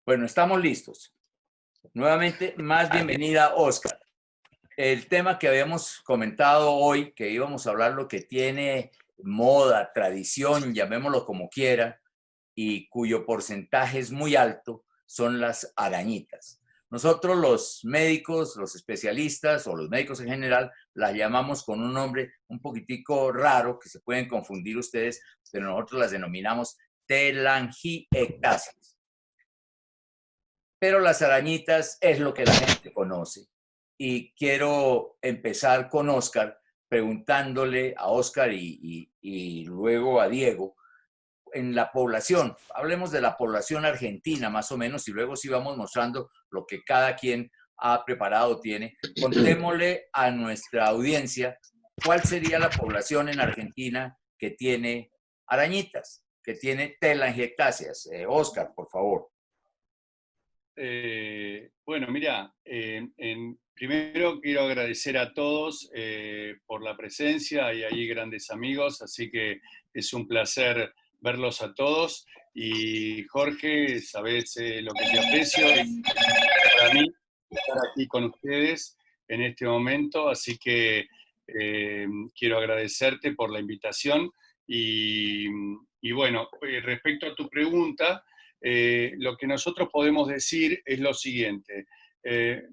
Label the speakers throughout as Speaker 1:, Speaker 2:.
Speaker 1: Bueno, estamos listos. Nuevamente, más bienvenida, Oscar. El tema que habíamos comentado hoy, que íbamos a hablar lo que tiene moda, tradición, llamémoslo como quiera, y cuyo porcentaje es muy alto, son las arañitas. Nosotros los médicos, los especialistas o los médicos en general, las llamamos con un nombre un poquitico raro, que se pueden confundir ustedes, pero nosotros las denominamos telangiectasias. Pero las arañitas es lo que la gente conoce. Y quiero empezar con Oscar, preguntándole a Oscar y luego a Diego, en la población, hablemos de la población argentina más o menos, y luego sí vamos mostrando lo que cada quien ha preparado, tiene. Contémosle a nuestra audiencia cuál sería la población en Argentina que tiene arañitas, que tiene telangiectasias. Oscar, por favor.
Speaker 2: Bueno, mira, primero quiero agradecer a todos por la presencia, hay ahí grandes amigos, así que es un placer verlos a todos. Y Jorge, sabés lo que te aprecio y para mí estar aquí con ustedes en este momento, así que quiero agradecerte por la invitación. Y, y bueno, respecto a tu pregunta, lo que nosotros podemos decir es lo siguiente.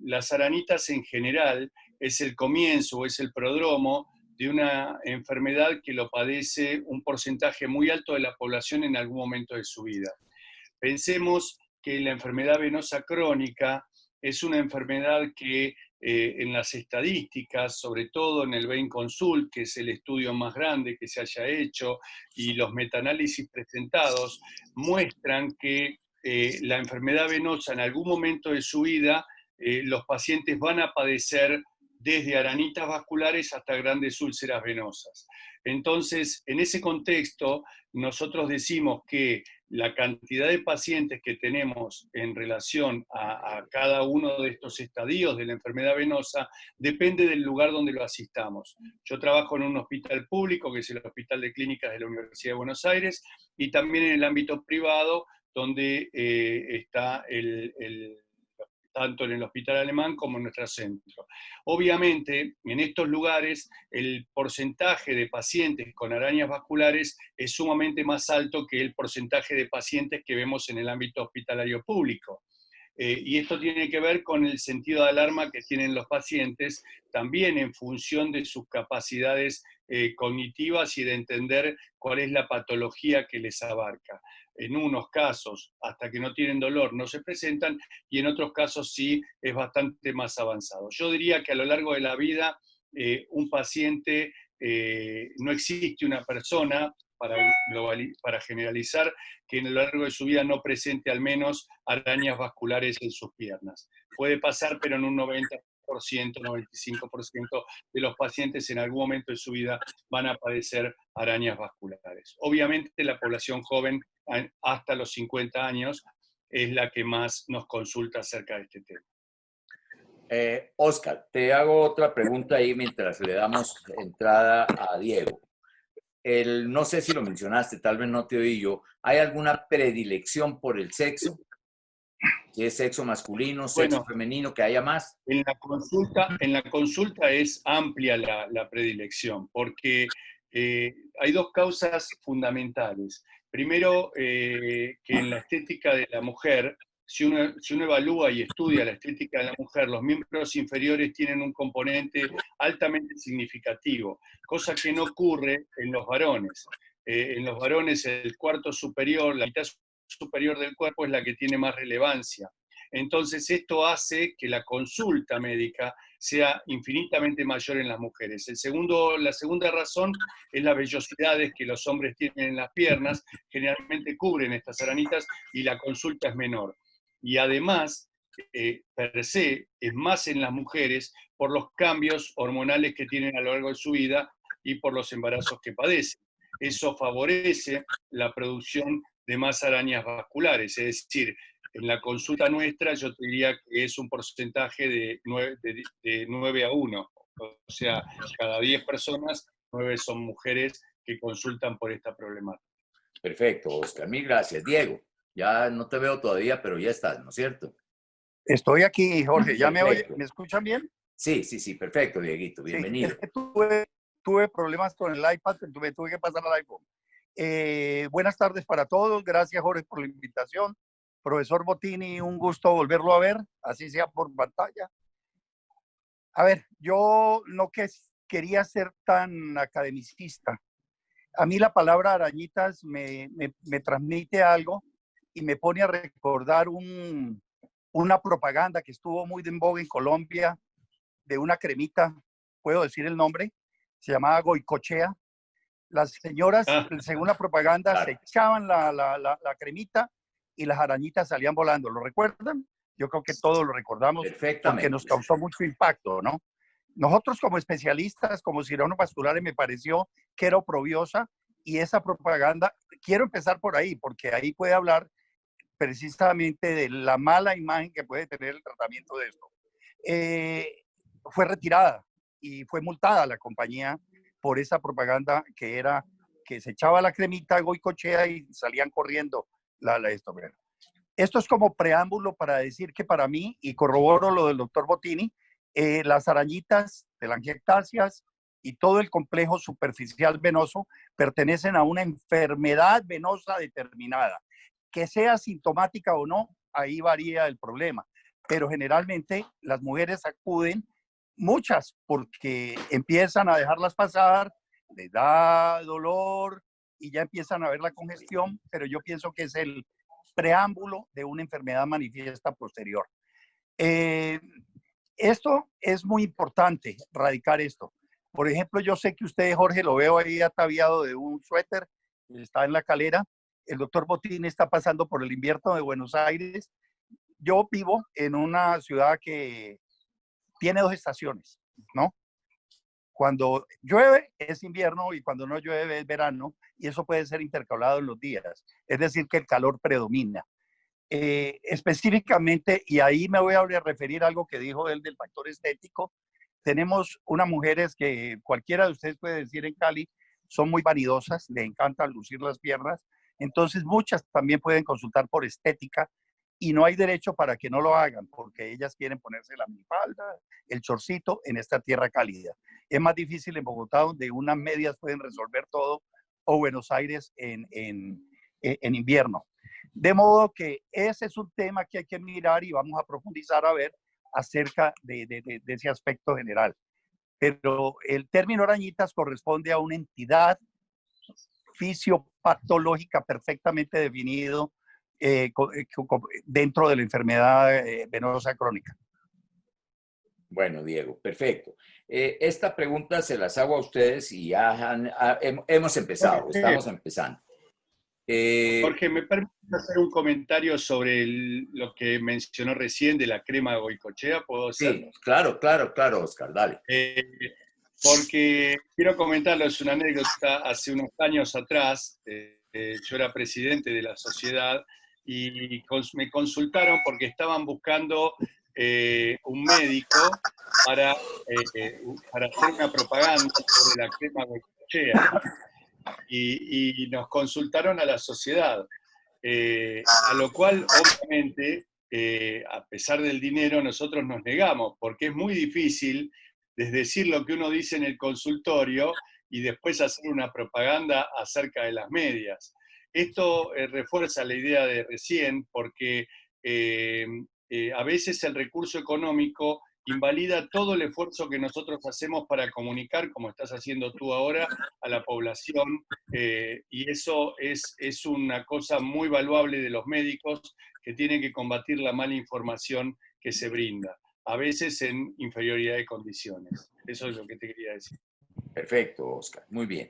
Speaker 2: Las aranitas en general es el comienzo o es el prodromo de una enfermedad que lo padece un porcentaje muy alto de la población en algún momento de su vida. Pensemos que la enfermedad venosa crónica es una enfermedad que en las estadísticas, sobre todo en el Vein Consult, que es el estudio más grande que se haya hecho, y los metaanálisis presentados, muestran que la enfermedad venosa en algún momento de su vida, los pacientes van a padecer desde aranitas vasculares hasta grandes úlceras venosas. Entonces, en ese contexto, nosotros decimos que la cantidad de pacientes que tenemos en relación a cada uno de estos estadios de la enfermedad venosa depende del lugar donde lo asistamos. Yo trabajo en un hospital público, que es el Hospital de Clínicas de la Universidad de Buenos Aires, y también en el ámbito privado, donde está tanto en el hospital alemán como en nuestro centro. Obviamente, en estos lugares, el porcentaje de pacientes con arañas vasculares es sumamente más alto que el porcentaje de pacientes que vemos en el ámbito hospitalario público. Y esto tiene que ver con el sentido de alarma que tienen los pacientes, también en función de sus capacidades cognitivas y de entender cuál es la patología que les abarca. En unos casos, hasta que no tienen dolor, no se presentan, y en otros casos sí es bastante más avanzado. Yo diría que a lo largo de la vida, un paciente, no existe una persona, para generalizar, que a lo largo de su vida no presente al menos arañas vasculares en sus piernas. Puede pasar, pero en un 90%, 95% de los pacientes en algún momento de su vida van a padecer arañas vasculares. Obviamente la población joven hasta los 50 años es la que más nos consulta acerca de este tema.
Speaker 1: Oscar, te hago otra pregunta ahí mientras le damos entrada a Diego. No sé si lo mencionaste, tal vez no te oí yo. ¿Hay alguna predilección por el sexo? Si es sexo masculino, sexo
Speaker 2: Bueno,
Speaker 1: femenino, que haya más.
Speaker 2: En la consulta es amplia la predilección, porque hay dos causas fundamentales. Primero, que en la estética de la mujer, si uno evalúa y estudia la estética de la mujer, los miembros inferiores tienen un componente altamente significativo, cosa que no ocurre en los varones. En los varones el cuarto superior, la mitad superior del cuerpo es la que tiene más relevancia. Entonces esto hace que la consulta médica sea infinitamente mayor en las mujeres. La segunda razón es las vellosidades que los hombres tienen en las piernas, generalmente cubren estas aranitas y la consulta es menor. Y además, per se, es más en las mujeres por los cambios hormonales que tienen a lo largo de su vida y por los embarazos que padecen. Eso favorece la producción de más arañas vasculares, es decir, en la consulta nuestra yo te diría que es un porcentaje de 9-1, o sea, cada 10 personas, 9 son mujeres que consultan por esta problemática.
Speaker 1: Perfecto, Oscar. Mil gracias. Diego, Ya no te veo todavía, pero ya estás, ¿no es cierto?
Speaker 3: Estoy aquí, Jorge. ¿Ya me oye?
Speaker 1: Perfecto.
Speaker 3: ¿Me escuchan bien?
Speaker 1: Sí, sí, sí, perfecto, Dieguito,
Speaker 3: Sí, es
Speaker 1: bienvenido.
Speaker 3: que tuve problemas con el iPad, entonces tuve que pasar al iPhone. Buenas tardes para todos. Gracias, Jorge, por la invitación. Profesor Botini, un gusto volverlo a ver, así sea por pantalla. A ver, yo no quería ser tan academicista. A mí la palabra arañitas me transmite algo y me pone a recordar una propaganda que estuvo muy en boga en Colombia de una cremita, puedo decir el nombre, se llamaba Goicochea. Las señoras,
Speaker 2: Ah,
Speaker 3: según la propaganda, se
Speaker 1: Claro,
Speaker 3: echaban la cremita y las arañitas salían volando. ¿Lo recuerdan? Yo creo que todos lo recordamos porque nos
Speaker 1: perfectamente.
Speaker 3: causó mucho impacto, ¿no? Nosotros como especialistas, como cirujanos vasculares, me pareció que era oprobiosa y esa propaganda, quiero empezar por ahí, porque ahí puede hablar precisamente de la mala imagen que puede tener el tratamiento de esto. Fue retirada y fue multada la compañía por esa propaganda que era que se echaba la cremita Goicochea y salían corriendo esto. Esto es como preámbulo para decir que para mí, y corroboro lo del doctor Botini, las arañitas, telangiectasias y todo el complejo superficial venoso pertenecen a una enfermedad venosa determinada. Que sea sintomática o no, ahí varía el problema. Pero generalmente las mujeres acuden, muchas, porque empiezan a dejarlas pasar, les da dolor y ya empiezan a ver la congestión, pero yo pienso que es el preámbulo de una enfermedad manifiesta posterior. Eh, Esto es muy importante, radicar esto. Por ejemplo, yo sé que usted, Jorge, lo veo ahí ataviado de un suéter, está en la calera. El doctor Botín está pasando por el invierno de Buenos Aires. Yo vivo en una ciudad que tiene dos estaciones, ¿no? Cuando llueve es invierno y cuando no llueve es verano, y eso puede ser intercalado en los días. Es decir, que el calor predomina. Específicamente, y ahí me voy a referir a algo que dijo él del factor estético, tenemos unas mujeres que cualquiera de ustedes puede decir en Cali, son muy vanidosas, le encantan lucir las piernas, entonces muchas también pueden consultar por estética y no hay derecho para que no lo hagan, porque ellas quieren ponerse la minifalda, el chorcito en esta tierra cálida. Es más difícil en Bogotá, donde unas medias pueden resolver todo, o Buenos Aires en invierno. De modo que ese es un tema que hay que mirar y vamos a profundizar a ver acerca de ese aspecto general. Pero el término arañitas corresponde a una entidad fisiopatológica perfectamente definido dentro de la enfermedad venosa crónica.
Speaker 1: Bueno, Diego, perfecto. Esta pregunta se las hago a ustedes y ya hemos empezado,
Speaker 2: Jorge,
Speaker 1: estamos empezando.
Speaker 2: Jorge, ¿me permite hacer un comentario sobre lo que mencionó recién de la crema Goicochea? ¿Puedo hacer?
Speaker 1: Sí, claro, claro, claro, Oscar, dale.
Speaker 2: Eh, Porque quiero comentarles una anécdota. Hace unos años atrás, yo era presidente de la sociedad y me consultaron porque estaban buscando un médico para hacer una propaganda sobre la crema Goicoechea y nos consultaron a la sociedad, a lo cual obviamente, a pesar del dinero, nosotros nos negamos, porque es muy difícil decir lo que uno dice en el consultorio y después hacer una propaganda acerca de las medias. Esto refuerza la idea de recién, porque a veces el recurso económico invalida todo el esfuerzo que nosotros hacemos para comunicar, como estás haciendo tú ahora, a la población, y eso es una cosa muy valuable de los médicos que tienen que combatir la mala información que se brinda, a veces en inferioridad de condiciones. Eso es lo que te quería decir.
Speaker 1: Perfecto, Oscar, muy bien.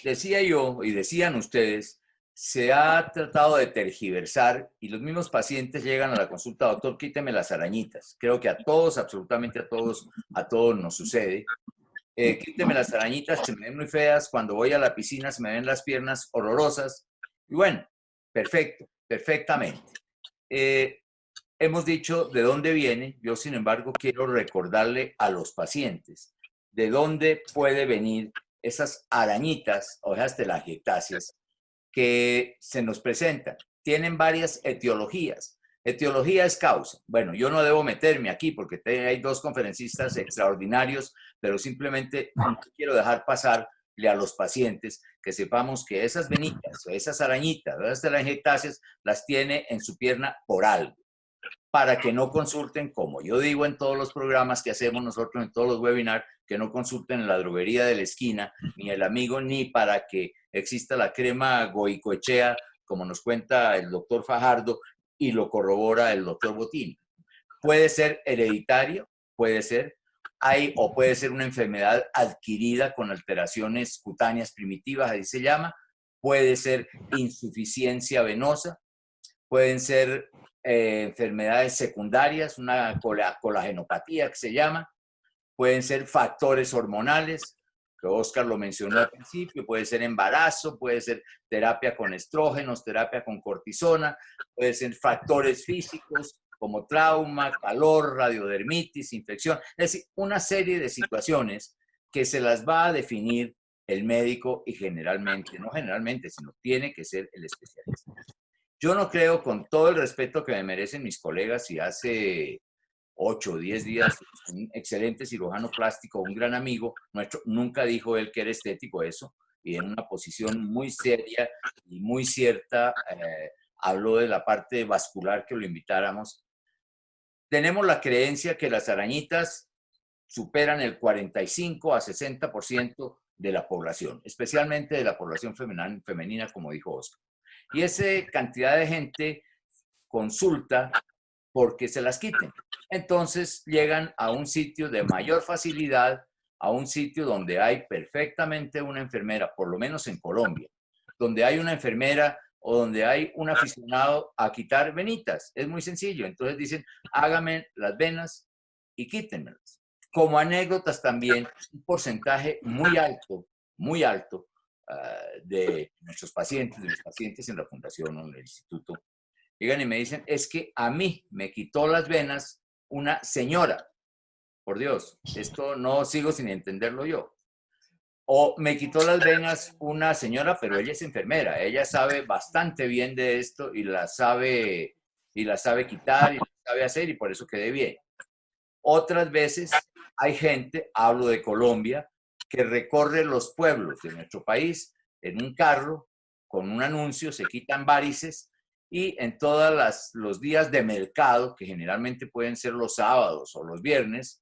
Speaker 1: Decía yo y decían ustedes, se ha tratado de tergiversar y los mismos pacientes llegan a la consulta, doctor, quíteme las arañitas. Creo que a todos, absolutamente a todos nos sucede. Quíteme las arañitas, se me ven muy feas, cuando voy a la piscina se me ven las piernas horrorosas. Y bueno, perfecto, perfectamente. Hemos dicho de dónde viene, yo sin embargo quiero recordarle a los pacientes de dónde puede venir esas arañitas o esas telangiectasias que se nos presentan. tienen varias etiologías. Etiología es causa. Bueno, yo no debo meterme aquí porque hay dos conferencistas extraordinarios, pero simplemente no quiero dejar pasarle a los pacientes que sepamos que esas venitas, esas arañitas, esas telangiectasias las tiene en su pierna por algo, para que no consulten, como yo digo en todos los programas que hacemos nosotros, en todos los webinars, que no consulten en la droguería de la esquina, ni el amigo, ni para que exista la crema Goicoechea, como nos cuenta el doctor Fajardo, y lo corrobora el doctor Botini. Puede ser hereditario, puede ser, o puede ser una enfermedad adquirida con alteraciones cutáneas primitivas, ahí se llama, puede ser insuficiencia venosa, pueden ser enfermedades secundarias, una colagenopatía que se llama, pueden ser factores hormonales, que Oscar lo mencionó al principio, puede ser embarazo, puede ser terapia con estrógenos, terapia con cortisona, puede ser factores físicos como trauma, calor, radiodermitis, infección, es decir, una serie de situaciones que se las va a definir el médico y generalmente, no generalmente, sino tiene que ser el especialista. Yo no creo, con todo el respeto que me merecen mis colegas, y hace 8 o 10 días, un excelente cirujano plástico, un gran amigo nuestro, nunca dijo él que era estético eso, y en una posición muy seria y muy cierta, habló de la parte vascular que lo invitáramos. Tenemos la creencia que las arañitas superan el 45 a 60% de la población, especialmente de la población femenina, como dijo Oscar. Y esa cantidad de gente consulta porque se las quiten. Entonces llegan a un sitio de mayor facilidad, a un sitio donde hay perfectamente una enfermera, por lo menos en Colombia, donde hay una enfermera o donde hay un aficionado a quitar venitas. Es muy sencillo. Entonces dicen, hágame las venas y quítenmelas. Como anécdotas también, un porcentaje muy alto de nuestros pacientes, de los pacientes en la fundación o en el instituto, llegan y me dicen, es que a mí me quitó las venas una señora. Por Dios, esto no sigo sin entenderlo yo. O me quitó las venas una señora, pero ella es enfermera. Ella sabe bastante bien de esto y la sabe quitar y la sabe hacer y por eso quedé bien. Otras veces hay gente, hablo de Colombia, que recorre los pueblos de nuestro país en un carro con un anuncio, se quitan varices y en todos los días de mercado, que generalmente pueden ser los sábados o los viernes,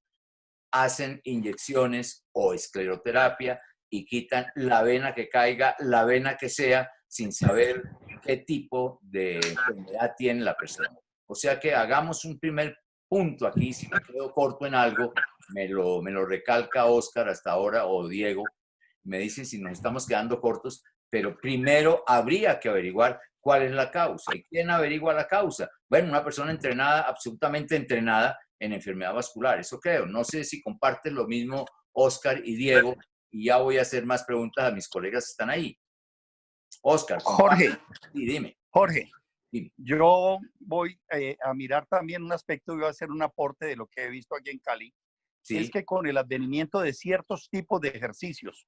Speaker 1: hacen inyecciones o escleroterapia y quitan la vena que caiga, la vena que sea, sin saber qué tipo de enfermedad tiene la persona. O sea que hagamos un primer punto aquí, si me quedo corto en algo, me lo recalca Oscar hasta ahora o Diego, me dicen si nos estamos quedando cortos, pero primero habría que averiguar cuál es la causa. ¿Y quién averigua la causa? Bueno, una persona entrenada, absolutamente entrenada en enfermedad vascular, eso creo. No sé si comparten lo mismo Oscar y Diego, y ya voy a hacer más preguntas a mis colegas que están ahí. Oscar,
Speaker 3: Jorge,
Speaker 1: sí, dime.
Speaker 3: Jorge,
Speaker 1: Dime.
Speaker 3: yo voy a mirar también un aspecto y voy a hacer un aporte de lo que he visto aquí en Cali.
Speaker 1: Sí.
Speaker 3: Es que con el advenimiento de ciertos tipos de ejercicios,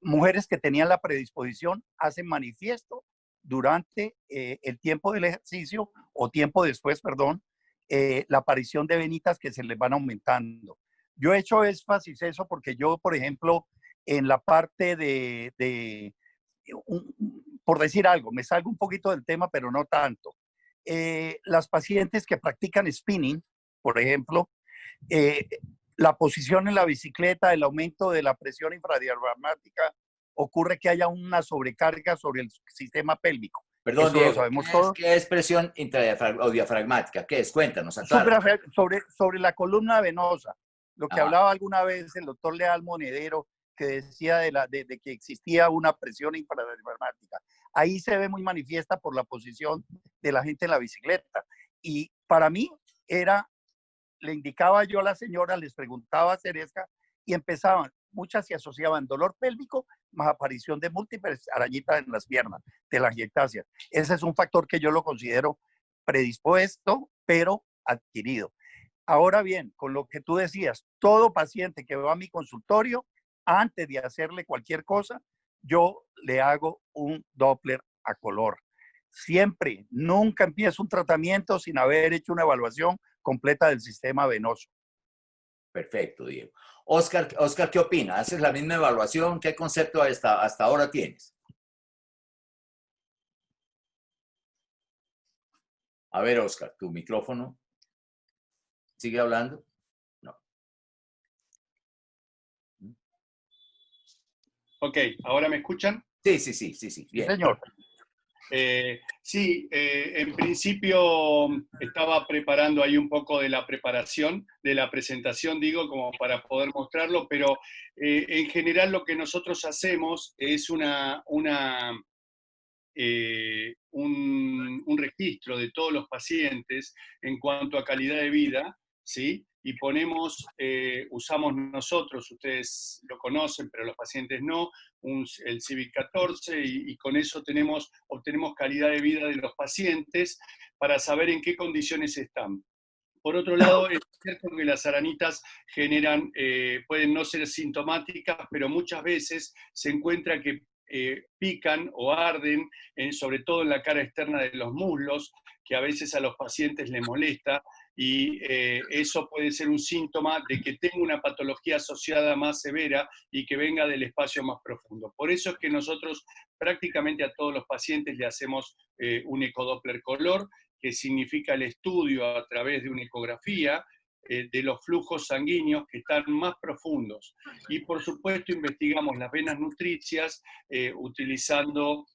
Speaker 3: mujeres que tenían la predisposición hacen manifiesto durante el tiempo del ejercicio o tiempo después, perdón, la aparición de venitas que se les van aumentando. Yo he hecho énfasis eso porque yo, por ejemplo, en la parte por decir algo, me salgo un poquito del tema, pero no tanto. Las pacientes que practican spinning, por ejemplo, la posición en la bicicleta, el aumento de la presión infradiafragmática, ocurre que haya una sobrecarga sobre el sistema pélvico.
Speaker 1: Perdón,
Speaker 3: eso
Speaker 1: Diego,
Speaker 3: lo sabemos todos.
Speaker 1: ¿qué es presión diafragmática? ¿Qué es? Cuéntanos, aclara.
Speaker 3: Sobre la columna venosa, lo que
Speaker 1: Ajá.
Speaker 3: hablaba alguna vez el doctor Leal Monedero, que decía de que existía una presión infradiafragmática. Ahí se ve muy manifiesta por la posición de la gente en la bicicleta. Y para mí le indicaba yo a la señora, les preguntaba a Ceresca y empezaban, muchas se asociaban dolor pélvico más aparición de múltiples arañitas en las piernas, telangiectasias. Ese es un factor que yo lo considero predispuesto, pero adquirido. Ahora bien, con lo que tú decías, todo paciente que va a mi consultorio, antes de hacerle cualquier cosa, yo le hago un Doppler a color. siempre, nunca empiezo un tratamiento sin haber hecho una evaluación completa del sistema venoso.
Speaker 1: Perfecto, Diego. Oscar, ¿qué opina? ¿Haces la misma evaluación? ¿Qué concepto hasta ahora tienes? A ver, Oscar, tu micrófono. ¿Sigue hablando? No.
Speaker 2: Ok, ¿ahora me escuchan?
Speaker 1: Sí. Bien.
Speaker 3: Señor.
Speaker 2: Sí, en principio estaba preparando ahí un poco de la preparación, de la presentación, digo, como para poder mostrarlo, pero en general lo que nosotros hacemos es un registro de todos los pacientes en cuanto a calidad de vida, ¿sí? Y usamos nosotros, ustedes lo conocen, pero los pacientes no, el CIVIC-14 y con eso obtenemos calidad de vida de los pacientes para saber en qué condiciones están. Por otro lado, es cierto que las aranitas pueden no ser sintomáticas, pero muchas veces se encuentra que pican o arden, sobre todo en la cara externa de los muslos, que a veces a los pacientes les molesta, y eso puede ser un síntoma de que tenga una patología asociada más severa y que venga del espacio más profundo. Por eso es que nosotros prácticamente a todos los pacientes le hacemos un ecodoppler color, que significa el estudio a través de una ecografía de los flujos sanguíneos que están más profundos. Y por supuesto investigamos las venas nutricias utilizando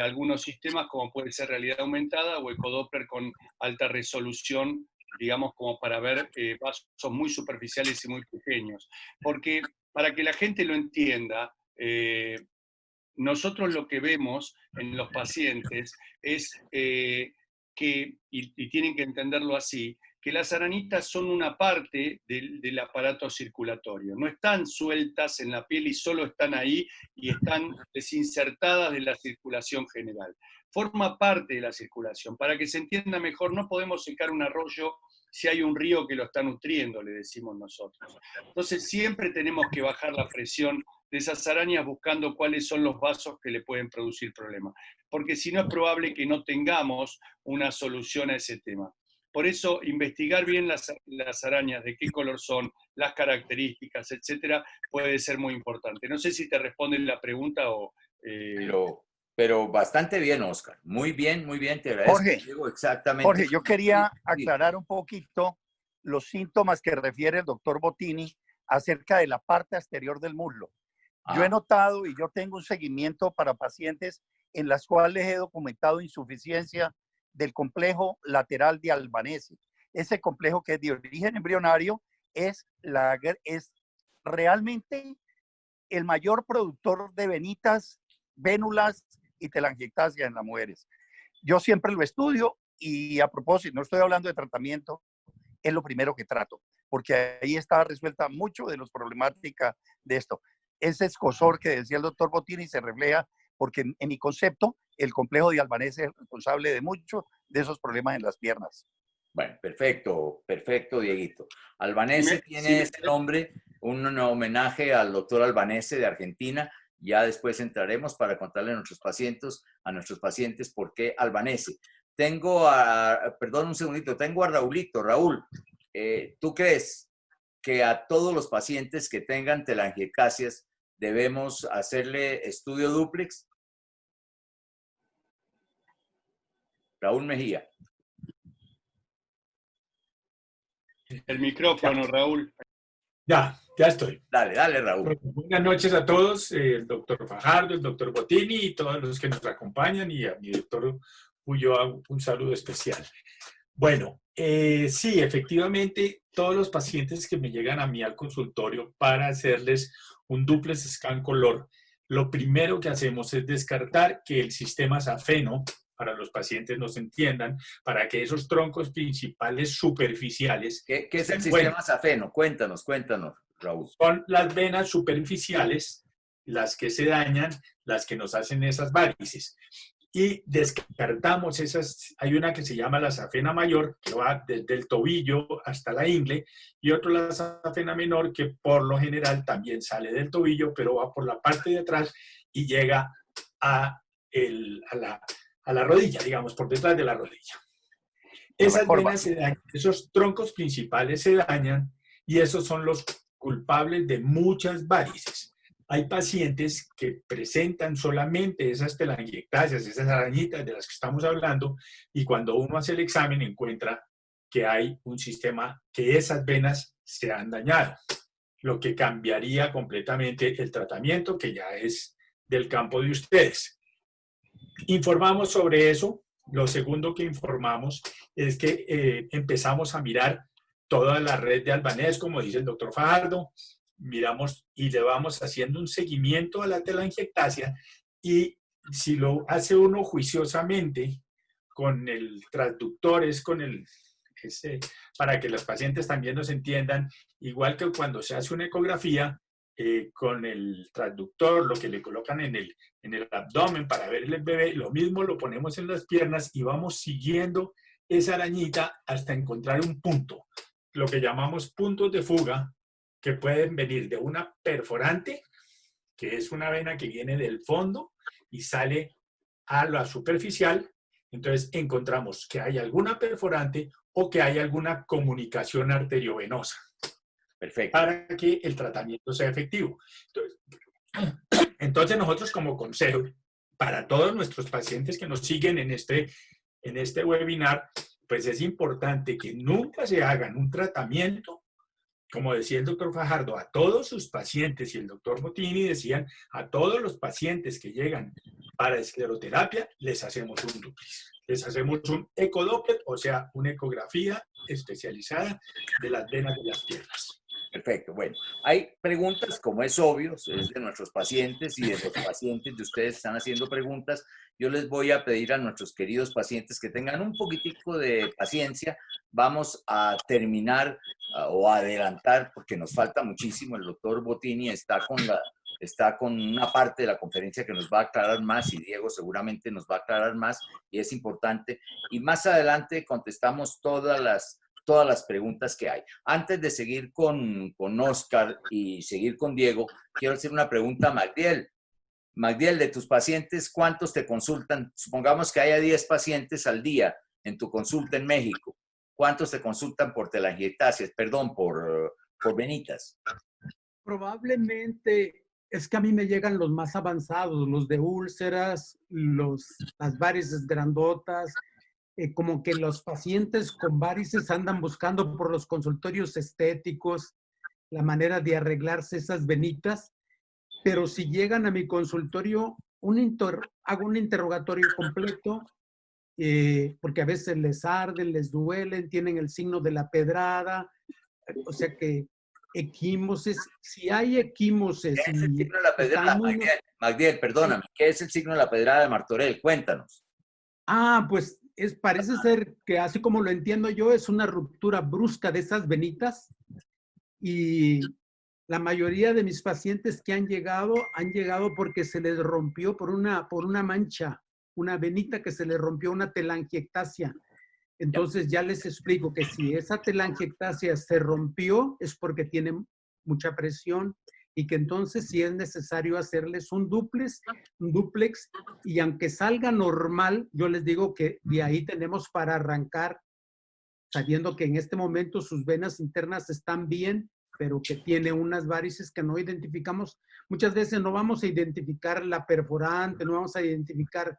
Speaker 2: algunos sistemas como puede ser realidad aumentada o ecodoppler con alta resolución, digamos, como para ver vasos muy superficiales y muy pequeños. Porque para que la gente lo entienda, nosotros lo que vemos en los pacientes es y tienen que entenderlo así, que las aranitas son una parte del aparato circulatorio. No están sueltas en la piel y solo están ahí y están desinsertadas de la circulación general. Forma parte de la circulación. Para que se entienda mejor, no podemos secar un arroyo si hay un río que lo está nutriendo, le decimos nosotros. Entonces siempre tenemos que bajar la presión de esas arañas buscando cuáles son los vasos que le pueden producir problemas. Porque si no es probable que no tengamos una solución a ese tema. Por eso, investigar bien las arañas, de qué color son, las características, etcétera, puede ser muy importante. No sé si te responden la pregunta o...
Speaker 1: Pero bastante bien, Oscar. Muy bien, te agradezco.
Speaker 3: Jorge,
Speaker 1: Diego, exactamente.
Speaker 3: Jorge, yo quería aclarar un poquito los síntomas que refiere el doctor Bottini acerca de la parte exterior del muslo. Yo he notado y yo tengo un seguimiento para pacientes en las cuales he documentado insuficiencia del complejo lateral de Albanese. Ese complejo que es de origen embrionario es realmente el mayor productor de venitas, vénulas y telangiectasia en las mujeres. Yo siempre lo estudio y a propósito, no estoy hablando de tratamiento, es lo primero que trato, porque ahí está resuelta mucho de las problemáticas de esto. Ese escozor que decía el doctor Bottini se refleja porque en mi concepto el complejo de Albanese es responsable de muchos de esos problemas en las piernas.
Speaker 1: Bueno, perfecto, Dieguito. Albanese tiene ese nombre, un homenaje al doctor Albanese de Argentina. Ya después entraremos para contarle a nuestros pacientes por qué Albanese. Perdón un segundito, tengo a Raulito. Raúl, ¿tú crees que a todos los pacientes que tengan telangiectasias debemos hacerle estudio dúplex? Raúl Mejía.
Speaker 2: El micrófono, Raúl.
Speaker 4: Ya estoy.
Speaker 1: Dale, Raúl.
Speaker 4: Buenas noches a todos, el doctor Fajardo, el doctor Bottini y todos los que nos acompañan y a mi doctor Ulloa un saludo especial. Bueno, sí, efectivamente, todos los pacientes que me llegan a mí al consultorio para hacerles un duplex scan color, lo primero que hacemos es descartar que el sistema safeno, para los pacientes nos entiendan, para que esos troncos principales superficiales...
Speaker 1: ¿Qué es el sistema safeno? Cuéntanos, Raúl.
Speaker 4: Son las venas superficiales, las que se dañan, las que nos hacen esas varices. Y descartamos esas, hay una que se llama la safena mayor, que va desde el tobillo hasta la ingle, y otra la safena menor, que por lo general también sale del tobillo, pero va por la parte de atrás y llega a a la rodilla, digamos, por detrás de la rodilla.
Speaker 3: La
Speaker 4: Esas
Speaker 3: mejor
Speaker 4: venas se dañan, esos troncos principales se dañan y esos son los culpables de muchas varices. Hay pacientes que presentan solamente esas telangiectasias, esas arañitas de las que estamos hablando, y cuando uno hace el examen encuentra que hay un sistema, que esas venas se han dañado, lo que cambiaría completamente el tratamiento, que ya es del campo de ustedes. Informamos sobre eso. Lo segundo que informamos es que empezamos a mirar toda la red de Albanés, como dice el doctor Fajardo, miramos y le vamos haciendo un seguimiento a la telangiectasia, y si lo hace uno juiciosamente con el transductor, es con el, para que los pacientes también nos entiendan, igual que cuando se hace una ecografía, con el transductor, lo que le colocan en el abdomen para ver el bebé, lo mismo lo ponemos en las piernas y vamos siguiendo esa arañita hasta encontrar un punto, lo que llamamos puntos de fuga, que pueden venir de una perforante, que es una vena que viene del fondo y sale a la superficial. Entonces encontramos que hay alguna perforante o que hay alguna comunicación arteriovenosa.
Speaker 1: Perfecto.
Speaker 4: Para que el tratamiento sea efectivo. Entonces nosotros, como consejo para todos nuestros pacientes que nos siguen en este webinar, pues es importante que nunca se hagan un tratamiento, como decía el doctor Fajardo, a todos sus pacientes, y el doctor Bottini decían, a todos los pacientes que llegan para escleroterapia, les hacemos un duplex. Les hacemos un ecodoppler, o sea, una ecografía especializada de las venas de las piernas.
Speaker 1: Perfecto. Bueno, hay preguntas, como es obvio, es de nuestros pacientes y de los pacientes de ustedes están haciendo preguntas. Yo les voy a pedir a nuestros queridos pacientes que tengan un poquitico de paciencia. Vamos a terminar o adelantar, porque nos falta muchísimo. El doctor Bottini está con una parte de la conferencia que nos va a aclarar más, y Diego seguramente nos va a aclarar más, y es importante. Y más adelante contestamos todas las preguntas que hay. Antes de seguir con Oscar y seguir con Diego, quiero hacer una pregunta a Magdiel. Magdiel, de tus pacientes, ¿cuántos te consultan? Supongamos que haya 10 pacientes al día en tu consulta en México. ¿Cuántos te consultan por telangiectasias? Perdón, por venitas.
Speaker 5: Probablemente es que a mí me llegan los más avanzados, los de úlceras, las varices grandotas, como que los pacientes con varices andan buscando por los consultorios estéticos la manera de arreglarse esas venitas, pero si llegan a mi consultorio, hago un interrogatorio completo, porque a veces les arden, les duelen, tienen el signo de la pedrada, o sea que equimosis, si hay equimosis.
Speaker 1: ¿Qué es el signo de la pedrada, Magdiel, perdóname, ¿qué es el signo de la pedrada de Martorell? Cuéntanos.
Speaker 5: Pues parece ser que, así como lo entiendo yo, es una ruptura brusca de esas venitas, y la mayoría de mis pacientes que han llegado porque se les rompió por una mancha, una venita que se les rompió, una telangiectasia. Entonces ya les explico que si esa telangiectasia se rompió es porque tiene mucha presión, y que entonces sí es necesario hacerles un dúplex, y aunque salga normal, yo les digo que de ahí tenemos para arrancar, sabiendo que en este momento sus venas internas están bien, pero que tiene unas varices que no identificamos. Muchas veces no vamos a identificar la perforante, no vamos a identificar,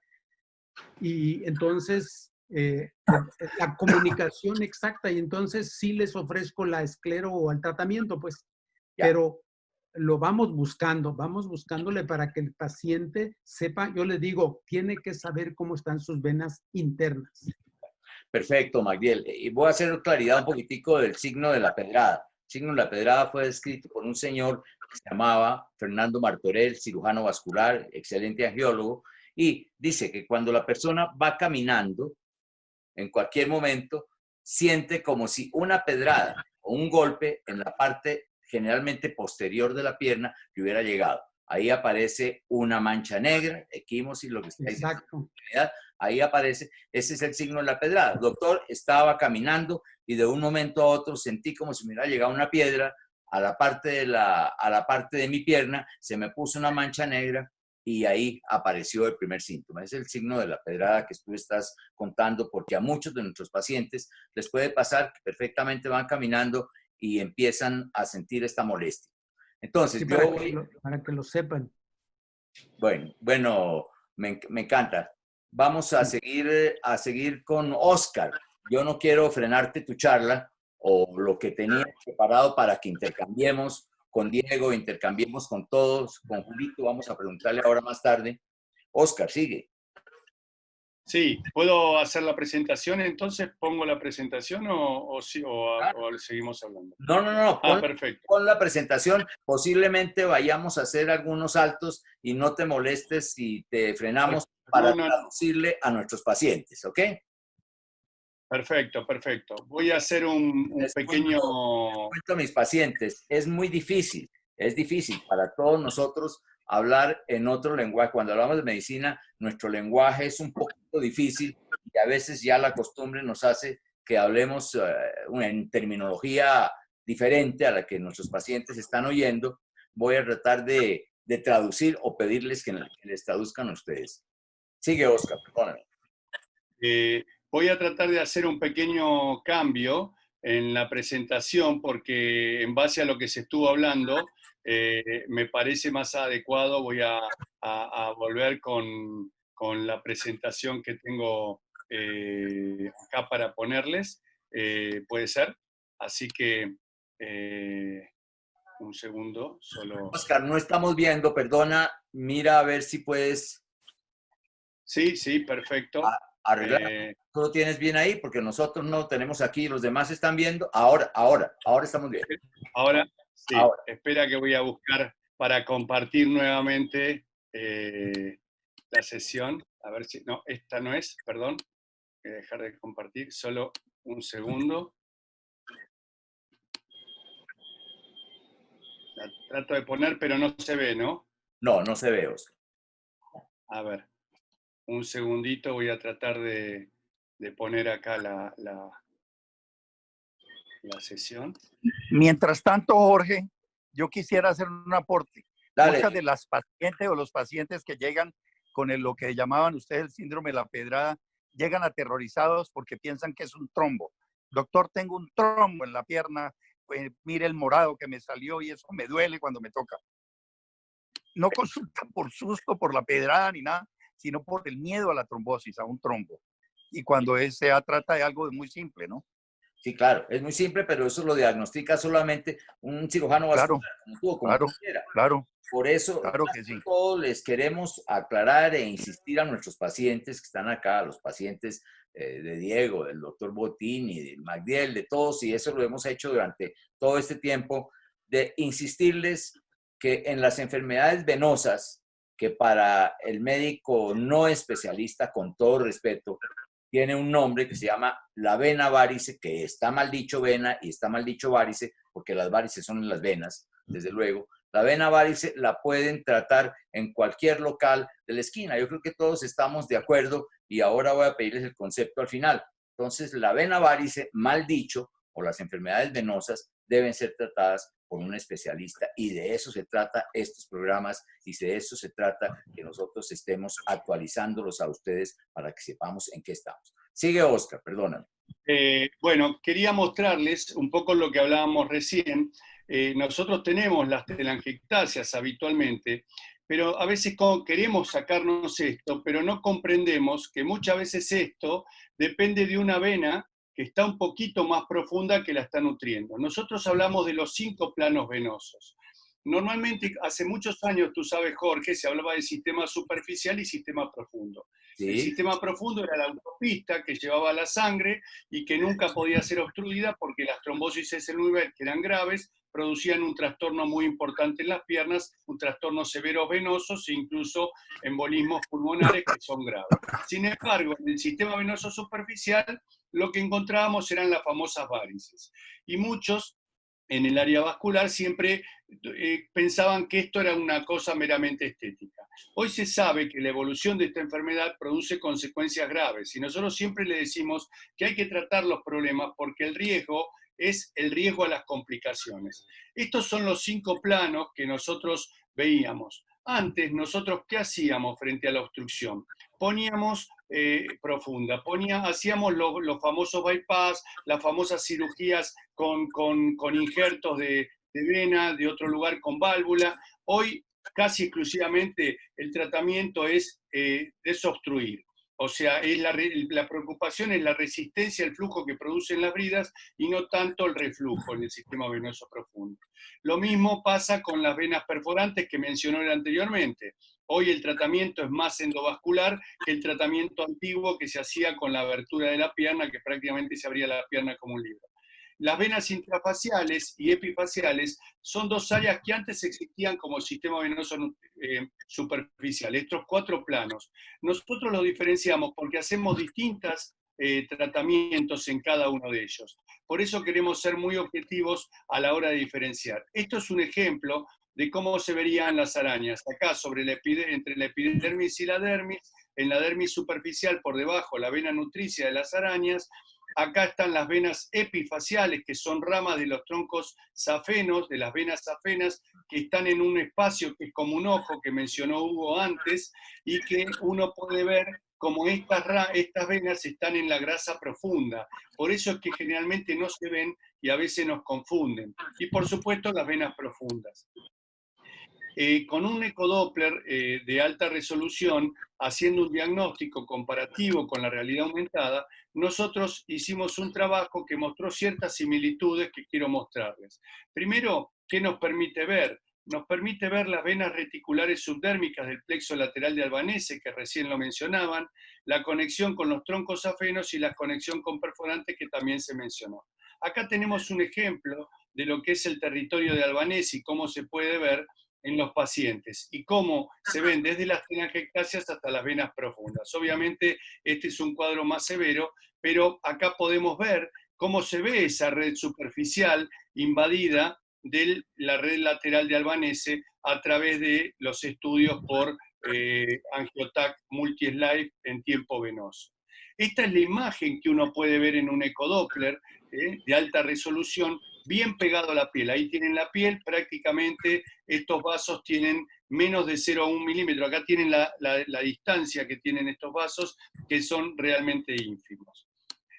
Speaker 5: y entonces la comunicación exacta, y entonces sí les ofrezco la esclero o el tratamiento, pues, pero lo vamos buscándole para que el paciente sepa. Yo les digo, tiene que saber cómo están sus venas internas.
Speaker 1: Perfecto, Magdiel. Y voy a hacer claridad un poquitico del signo de la pedrada. El signo de la pedrada fue descrito por un señor que se llamaba Fernando Martorell, cirujano vascular, excelente angiólogo, y dice que cuando la persona va caminando, en cualquier momento, siente como si una pedrada o un golpe en la parte generalmente posterior de la pierna le hubiera llegado. Ahí aparece una mancha negra, equimosis, lo que está diciendo.
Speaker 5: Exacto.
Speaker 1: Ahí aparece, ese es el signo de la pedrada. Doctor, estaba caminando y de un momento a otro sentí como si me hubiera llegado una piedra a la parte de mi pierna, se me puso una mancha negra y ahí apareció el primer síntoma. Es el signo de la pedrada que tú estás contando, porque a muchos de nuestros pacientes les puede pasar que perfectamente van caminando y empiezan a sentir esta molestia. Entonces,
Speaker 5: Sí,
Speaker 1: yo voy...
Speaker 5: para que lo sepan.
Speaker 1: Bueno, me encanta. Vamos a seguir con Oscar. Yo no quiero frenarte tu charla o lo que tenías preparado para que intercambiemos con Diego, intercambiemos con todos, con Julito. Vamos a preguntarle ahora más tarde. Oscar, sigue.
Speaker 2: Sí, ¿puedo hacer la presentación entonces? ¿Pongo la presentación o seguimos hablando?
Speaker 1: No.
Speaker 2: Perfecto.
Speaker 1: Con la presentación, posiblemente vayamos a hacer algunos saltos y no te molestes si te frenamos para traducirle a nuestros pacientes, ¿ok?
Speaker 2: Perfecto. Voy a hacer un pequeño...
Speaker 1: Cuento a mis pacientes, es difícil para todos nosotros hablar en otro lenguaje. Cuando hablamos de medicina, nuestro lenguaje es un poquito difícil y a veces ya la costumbre nos hace que hablemos en terminología diferente a la que nuestros pacientes están oyendo. Voy a tratar de traducir o pedirles que les traduzcan a ustedes. Sigue, Oscar, perdóname.
Speaker 2: Voy a tratar de hacer un pequeño cambio en la presentación porque en base a lo que se estuvo hablando, me parece más adecuado. Voy a volver con la presentación que tengo acá para ponerles. ¿Puede ser? Así que un segundo, solo...
Speaker 1: Oscar, no estamos viendo, perdona, mira a ver si puedes...
Speaker 2: Sí, perfecto.
Speaker 1: Arreglar. Tú lo tienes bien ahí porque nosotros no tenemos aquí, los demás están viendo. Ahora estamos bien.
Speaker 2: Ahora, sí. Espera que voy a buscar para compartir nuevamente la sesión. A ver si... No, esta no es, perdón. Voy a dejar de compartir. Solo un segundo. La trato de poner, pero no se ve, ¿no?
Speaker 1: No se ve, Oscar.
Speaker 2: A ver. Un segundito, voy a tratar de poner acá la sesión.
Speaker 3: Mientras tanto, Jorge, yo quisiera hacer un aporte.
Speaker 1: Dale.
Speaker 3: Muchas de las pacientes o los pacientes que llegan con lo que llamaban ustedes el síndrome de la pedrada, llegan aterrorizados porque piensan que es un trombo. Doctor, tengo un trombo en la pierna, pues, mire el morado que me salió y eso me duele cuando me toca. No consultan por susto, por la pedrada ni nada, sino por el miedo a la trombosis, a un trombo. Y cuando se trata de algo muy simple, ¿no?
Speaker 1: Sí, claro, es muy simple, pero eso lo diagnostica solamente un cirujano vascular, como tú, como cualquiera.
Speaker 3: Claro.
Speaker 1: Por eso,
Speaker 3: claro que sí.
Speaker 1: todos les queremos aclarar e insistir a nuestros pacientes que están acá, a los pacientes de Diego, del doctor Bottini, de Magdiel, de todos, y eso lo hemos hecho durante todo este tiempo, de insistirles que en las enfermedades venosas, que para el médico no especialista, con todo respeto, tiene un nombre que se llama la vena varice, que está mal dicho vena y está mal dicho varice, porque las varices son en las venas, desde luego. La vena varice la pueden tratar en cualquier local de la esquina. Yo creo que todos estamos de acuerdo y ahora voy a pedirles el concepto al final. Entonces, la vena varice, mal dicho, o las enfermedades venosas, deben ser tratadas por un especialista y de eso se trata estos programas y de eso se trata que nosotros estemos actualizándolos a ustedes para que sepamos en qué estamos. Sigue, Oscar, perdóname.
Speaker 2: Bueno, quería mostrarles un poco lo que hablábamos recién. Nosotros tenemos las telangiectasias habitualmente, pero a veces queremos sacarnos esto, pero no comprendemos que muchas veces esto depende de una vena que está un poquito más profunda que la está nutriendo. Nosotros hablamos de los 5 planos venosos. Normalmente, hace muchos años, tú sabes, Jorge, se hablaba de sistema superficial y sistema profundo. ¿Sí? El sistema profundo era la autopista que llevaba la sangre y que nunca podía ser obstruida porque las trombosis celular, que eran graves, producían un trastorno muy importante en las piernas, un trastorno severo venosos e incluso embolismos pulmonares que son graves. Sin embargo, en el sistema venoso superficial, lo que encontrábamos eran las famosas varices. Y muchos en el área vascular siempre pensaban que esto era una cosa meramente estética. Hoy se sabe que la evolución de esta enfermedad produce consecuencias graves y nosotros siempre le decimos que hay que tratar los problemas porque el riesgo es el riesgo a las complicaciones. Estos son los 5 planos que nosotros veíamos. Antes nosotros, ¿qué hacíamos frente a la obstrucción? Poníamos profunda, hacíamos los famosos bypass, las famosas cirugías con injertos de vena, de otro lugar con válvula. Hoy casi exclusivamente el tratamiento es desobstruir. O sea, la preocupación es la resistencia al flujo que producen las bridas y no tanto el reflujo en el sistema venoso profundo. Lo mismo pasa con las venas perforantes que mencionó él anteriormente. Hoy el tratamiento es más endovascular que el tratamiento antiguo que se hacía con la abertura de la pierna, que prácticamente se abría la pierna como un libro. Las venas intrafaciales y epifaciales son dos áreas que antes existían como sistema venoso superficial, estos 4 planos. Nosotros los diferenciamos porque hacemos distintos tratamientos en cada uno de ellos. Por eso queremos ser muy objetivos a la hora de diferenciar. Esto es un ejemplo de cómo se verían las arañas. Acá entre la epidermis y la dermis, en la dermis superficial por debajo, la vena nutricia de las arañas. Acá están las venas epifaciales, que son ramas de los troncos safenos, de las venas safenas, que están en un espacio que es como un ojo, que mencionó Hugo antes, y que uno puede ver como estas venas están en la grasa profunda. Por eso es que generalmente no se ven y a veces nos confunden. Y por supuesto las venas profundas. Con un ecodoppler de alta resolución, haciendo un diagnóstico comparativo con la realidad aumentada, nosotros hicimos un trabajo que mostró ciertas similitudes que quiero mostrarles. Primero, ¿qué nos permite ver? Nos permite ver las venas reticulares subdérmicas del plexo lateral de Albanese, que recién lo mencionaban, la conexión con los troncos safenos y la conexión con perforantes, que también se mencionó. Acá tenemos un ejemplo de lo que es el territorio de Albanese y cómo se puede ver en los pacientes y cómo se ven desde las telangiectasias hasta las venas profundas. Obviamente este es un cuadro más severo, pero acá podemos ver cómo se ve esa red superficial invadida de la red lateral de Albanese a través de los estudios por Angiotac Multi-Slide en tiempo venoso. Esta es la imagen que uno puede ver en un ecodoppler de alta resolución, bien pegado a la piel. Ahí tienen la piel, prácticamente estos vasos tienen menos de 0,1 milímetro. Acá tienen la distancia que tienen estos vasos, que son realmente ínfimos.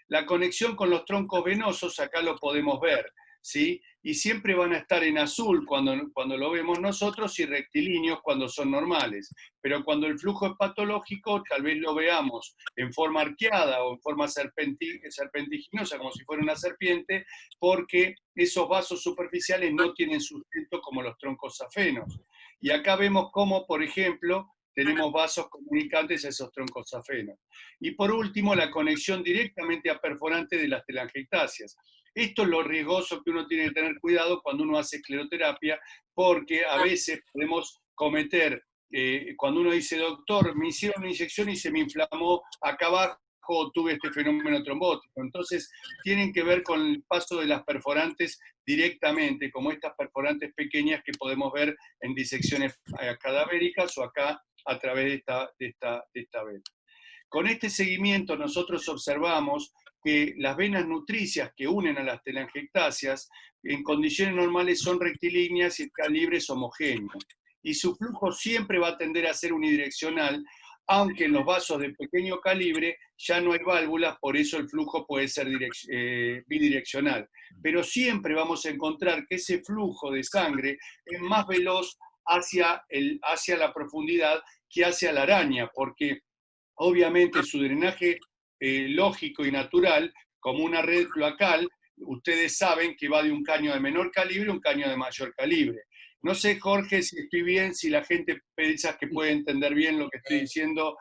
Speaker 2: La conexión con los troncos venosos, acá lo podemos ver, ¿sí? Y siempre van a estar en azul cuando lo vemos nosotros y rectilíneos cuando son normales. Pero cuando el flujo es patológico, tal vez lo veamos en forma arqueada o en forma serpentiginosa, como si fuera una serpiente, porque esos vasos superficiales no tienen sustento como los troncos safenos. Y acá vemos cómo, por ejemplo, tenemos vasos comunicantes a esos troncos safenos. Y por último, la conexión directamente a perforante de las telangiectasias. Esto es lo riesgoso que uno tiene que tener cuidado cuando uno hace escleroterapia, porque a veces podemos cometer, cuando uno dice, doctor, me hicieron una inyección y se me inflamó acá abajo, tuve este fenómeno trombótico. Entonces, tienen que ver con el paso de las perforantes directamente, como estas perforantes pequeñas que podemos ver en disecciones cadavéricas o acá a través de esta vena. Con este seguimiento nosotros observamos que las venas nutricias que unen a las telangiectasias en condiciones normales son rectilíneas y el calibre es homogéneo. Y su flujo siempre va a tender a ser unidireccional, aunque en los vasos de pequeño calibre ya no hay válvulas, por eso el flujo puede ser bidireccional. Pero siempre vamos a encontrar que ese flujo de sangre es más veloz hacia la profundidad que hacia la araña, porque obviamente su drenaje lógico y natural, como una red cloacal, ustedes saben que va de un caño de menor calibre a un caño de mayor calibre. No sé, Jorge, si estoy bien, si la gente piensa que puede entender bien lo que estoy diciendo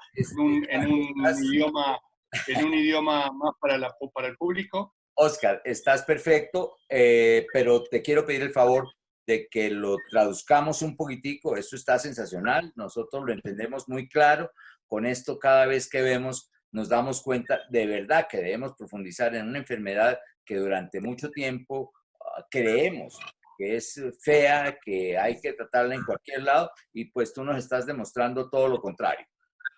Speaker 2: en un idioma más para el público.
Speaker 1: Oscar, estás perfecto, pero te quiero pedir el favor de que lo traduzcamos un poquitico. Esto está sensacional, nosotros lo entendemos muy claro. Con esto, cada vez que vemos, nos damos cuenta de verdad que debemos profundizar en una enfermedad que durante mucho tiempo creemos que es fea, que hay que tratarla en cualquier lado, y pues tú nos estás demostrando todo lo contrario.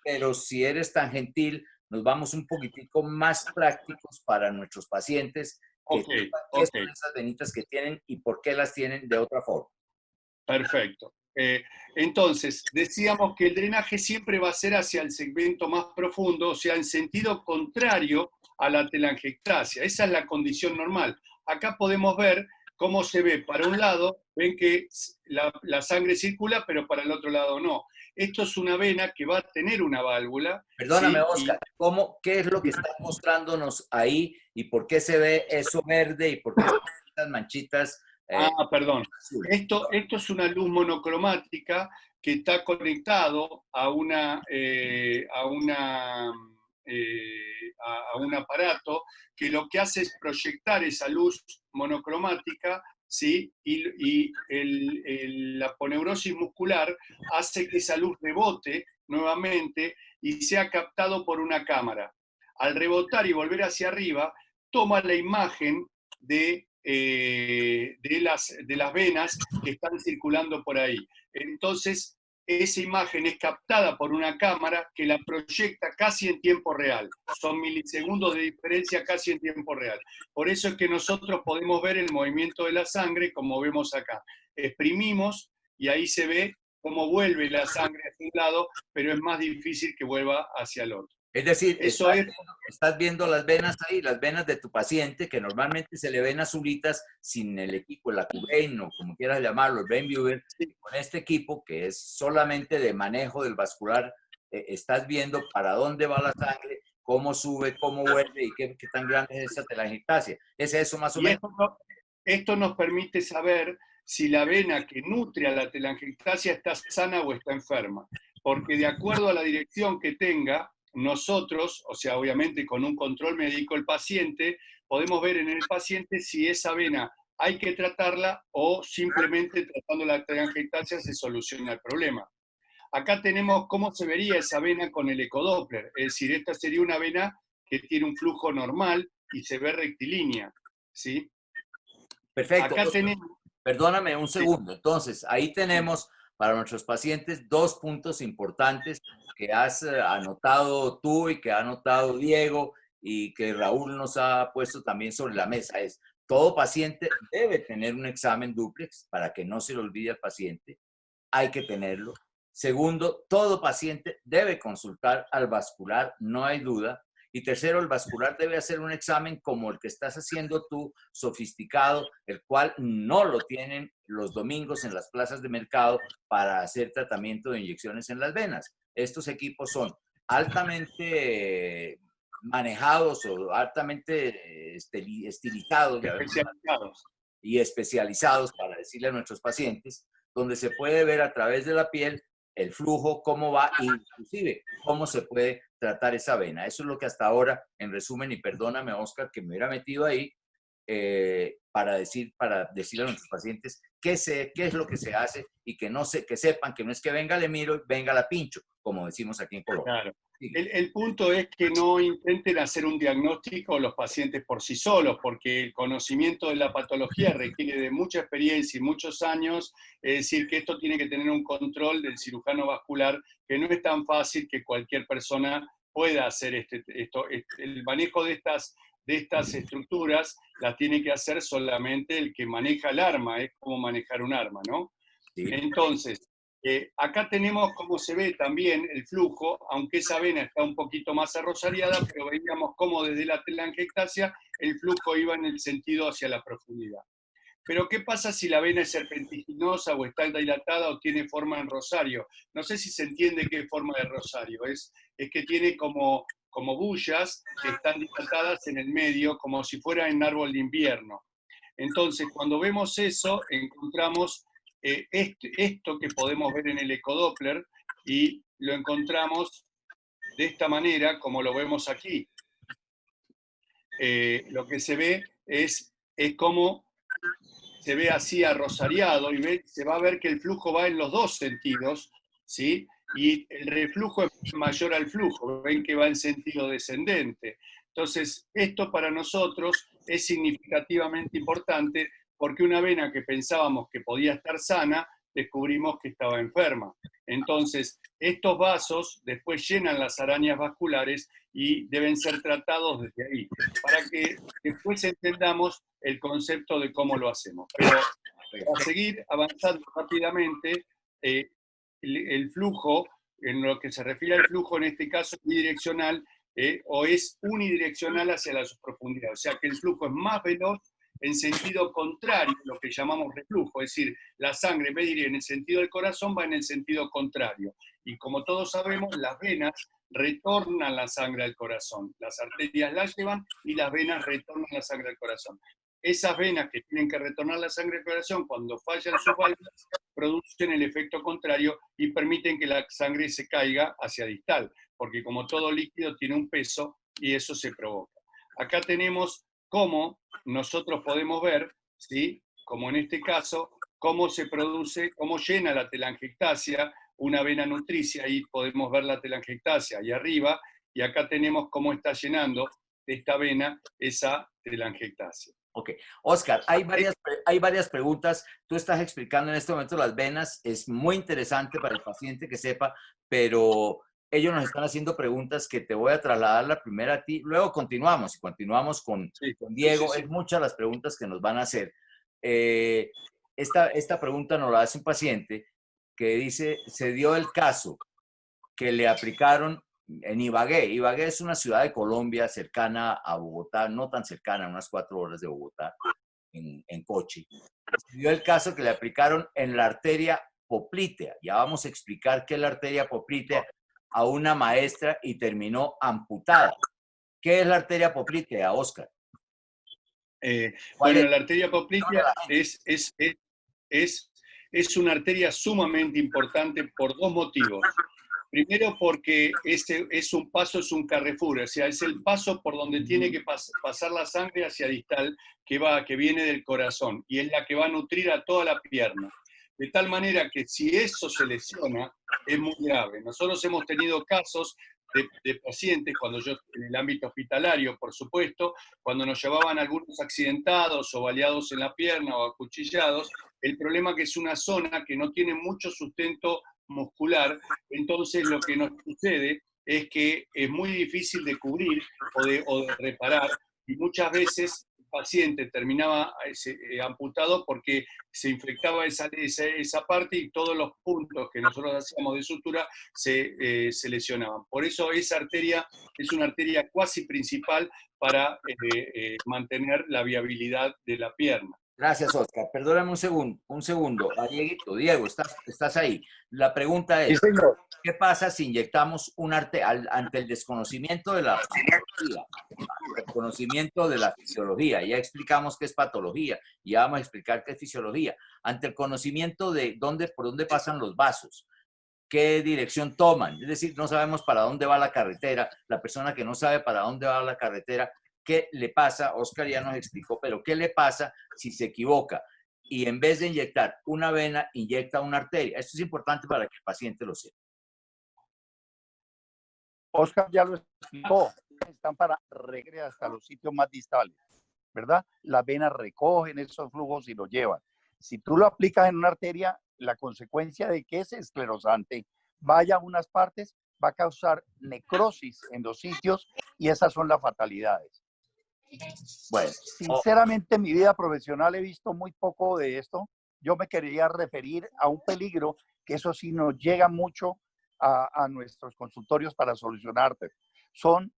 Speaker 1: Pero si eres tan gentil, nos vamos un poquitico más prácticos para nuestros pacientes, que
Speaker 2: Okay.
Speaker 1: son esas venitas que tienen y por qué las tienen de otra forma.
Speaker 2: Perfecto. Entonces, decíamos que el drenaje siempre va a ser hacia el segmento más profundo, o sea, en sentido contrario a la telangiectasia. Esa es la condición normal. Acá podemos ver cómo se ve para un lado, ven que la sangre circula, pero para el otro lado no. Esto es una vena que va a tener una válvula.
Speaker 1: Perdóname,
Speaker 2: ¿sí?
Speaker 1: Oscar, ¿qué es lo que está mostrándonos ahí y por qué se ve eso verde y por qué estas manchitas
Speaker 2: Perdón.
Speaker 1: azules?
Speaker 2: Esto es una luz monocromática que está conectado a un aparato que lo que hace es proyectar esa luz monocromática, ¿sí? Y la aponeurosis muscular hace que esa luz rebote nuevamente y sea captado por una cámara. Al rebotar y volver hacia arriba, toma la imagen de las venas que están circulando por ahí. Entonces, esa imagen es captada por una cámara que la proyecta casi en tiempo real. Son milisegundos de diferencia casi en tiempo real. Por eso es que nosotros podemos ver el movimiento de la sangre como vemos acá. Exprimimos y ahí se ve cómo vuelve la sangre hacia un lado, pero es más difícil que vuelva hacia el otro.
Speaker 1: Es decir,
Speaker 2: Eso
Speaker 1: estás viendo las venas ahí, las venas de tu paciente, que normalmente se le ven azulitas sin el equipo, la Cubrain o como quieras llamarlo, el Brain Viewer. Con este equipo, que es solamente de manejo del vascular, estás viendo para dónde va la sangre, cómo sube, cómo vuelve y qué tan grande es esa telangiectasia. ¿Es eso más o menos?
Speaker 2: Esto nos permite saber si la vena que nutre a la telangiectasia está sana o está enferma. Porque de acuerdo a la dirección que tenga, nosotros, o sea, obviamente con un control médico, el paciente, podemos ver en el paciente si esa vena hay que tratarla o simplemente tratando la telangiectasia se soluciona el problema. Acá tenemos cómo se vería esa vena con el ecodoppler, es decir, esta sería una vena que tiene un flujo normal y se ve rectilínea, ¿sí?
Speaker 1: Perfecto.
Speaker 2: Acá tenemos...
Speaker 1: Perdóname un segundo. Entonces, ahí tenemos para nuestros pacientes 2 puntos importantes que has anotado tú y que ha anotado Diego y que Raúl nos ha puesto también sobre la mesa. Es, todo paciente debe tener un examen dúplex para que no se le olvide al paciente. Hay que tenerlo. Segundo, todo paciente debe consultar al vascular, no hay duda. Y tercero, el vascular debe hacer un examen como el que estás haciendo tú, sofisticado, el cual no lo tienen los domingos en las plazas de mercado para hacer tratamiento de inyecciones en las venas. Estos equipos son altamente manejados o altamente estilizados y especializados para decirle a nuestros pacientes, donde se puede ver a través de la piel el flujo, cómo va, inclusive cómo se puede tratar esa vena. Eso es lo que hasta ahora, en resumen, y perdóname, Oscar, que me hubiera metido ahí, para decirle a nuestros pacientes qué es lo que se hace y que sepan que no es que venga le miro, venga la pincho, como decimos aquí en Colombia.
Speaker 2: Claro. El punto es que no intenten hacer un diagnóstico los pacientes por sí solos, porque el conocimiento de la patología requiere de mucha experiencia y muchos años, es decir, que esto tiene que tener un control del cirujano vascular, que no es tan fácil que cualquier persona pueda hacer el manejo de estas estructuras las tiene que hacer solamente el que maneja el arma, es como manejar un arma, ¿no?
Speaker 1: Sí.
Speaker 2: Entonces, acá tenemos cómo se ve también el flujo, aunque esa vena está un poquito más arrosariada, pero veíamos cómo desde la telangiectasia el flujo iba en el sentido hacia la profundidad. Pero ¿qué pasa si la vena es serpentiginosa o está dilatada o tiene forma en rosario? No sé si se entiende qué forma de rosario. Es que tiene como bullas que están dilatadas en el medio, como si fuera en árbol de invierno. Entonces, cuando vemos eso, encontramos esto que podemos ver en el ecodoppler y lo encontramos de esta manera, como lo vemos aquí. Lo que se ve es como se ve así arrosariado y se va a ver que el flujo va en los dos sentidos, ¿sí? Y el reflujo es mayor al flujo, ven que va en sentido descendente. Entonces, esto para nosotros es significativamente importante porque una vena que pensábamos que podía estar sana, descubrimos que estaba enferma. Entonces, estos vasos después llenan las arañas vasculares y deben ser tratados desde ahí, para que después entendamos el concepto de cómo lo hacemos. Pero para seguir avanzando rápidamente, el flujo, en lo que se refiere al flujo, en este caso bidireccional, o es unidireccional hacia la profundidad. O sea que el flujo es más veloz en sentido contrario, lo que llamamos reflujo, es decir, la sangre en vez de ir en el sentido del corazón va en el sentido contrario. Y como todos sabemos, las venas retornan la sangre al corazón. Las arterias la llevan y las venas retornan la sangre al corazón. Esas venas que tienen que retornar la sangre al corazón, cuando fallan sus válvulas, producen el efecto contrario y permiten que la sangre se caiga hacia distal, porque como todo líquido tiene un peso y eso se provoca. Acá tenemos cómo nosotros podemos ver, ¿sí? Como en este caso, cómo se produce, cómo llena la telangiectasia una vena nutricia. Ahí podemos ver la telangiectasia ahí arriba, y acá tenemos cómo está llenando esta vena esa telangiectasia.
Speaker 1: Ok. Oscar, hay varias preguntas. Tú estás explicando en este momento las venas. Es muy interesante para el paciente que sepa, pero ellos nos están haciendo preguntas que te voy a trasladar la primera a ti. Luego continuamos con Diego.
Speaker 2: Sí.
Speaker 1: Es muchas las preguntas que nos van a hacer. Esta pregunta nos la hace un paciente que dice, se dio el caso que le aplicaron en Ibagué. Ibagué es una ciudad de Colombia cercana a Bogotá, no tan cercana, unas 4 horas de Bogotá, en coche. Se dio el caso que le aplicaron en la arteria poplitea. Ya vamos a explicar qué es la arteria poplitea a una maestra y terminó amputada. ¿Qué es la arteria poplitea, Oscar?
Speaker 2: Bueno, la arteria poplitea es una arteria sumamente importante por dos motivos. Primero, porque es un carrefour, o sea, es el paso por donde tiene que pasar la sangre hacia distal, que viene del corazón, y es la que va a nutrir a toda la pierna. De tal manera que si eso se lesiona, es muy grave. Nosotros hemos tenido casos de pacientes, cuando yo, en el ámbito hospitalario, por supuesto, cuando nos llevaban algunos accidentados o baleados en la pierna o acuchillados, el problema es que es una zona que no tiene mucho sustento muscular, entonces lo que nos sucede es que es muy difícil de cubrir o de reparar, y muchas veces el paciente terminaba amputado porque se infectaba esa parte y todos los puntos que nosotros hacíamos de sutura se lesionaban. Por eso esa arteria es una arteria cuasi principal para mantener la viabilidad de la pierna.
Speaker 1: Gracias, Oscar. Perdóname un segundo. Dieguito, Diego, estás ahí. La pregunta es,
Speaker 3: Sí, señor.
Speaker 1: ¿qué pasa si inyectamos un ante el desconocimiento de la patología? El conocimiento de la fisiología. Ya explicamos qué es patología y ya vamos a explicar qué es fisiología. Ante el conocimiento de por dónde pasan los vasos, qué dirección toman. Es decir, no sabemos para dónde va la carretera. La persona que no sabe para dónde va la carretera, ¿qué le pasa? Oscar ya nos explicó, pero ¿qué le pasa si se equivoca? Y en vez de inyectar una vena, inyecta una arteria. Esto es importante para que el paciente lo sepa.
Speaker 3: Oscar ya lo explicó. Están para regresar hasta los sitios más distales, ¿verdad? Las venas recogen esos flujos y los llevan. Si tú lo aplicas en una arteria, la consecuencia de que ese esclerosante vaya a unas partes va a causar necrosis en los sitios y esas son las fatalidades. Bueno, sinceramente en mi vida profesional he visto muy poco de esto. Yo me quería referir a un peligro que eso sí nos llega mucho a nuestros consultorios para solucionarte. Son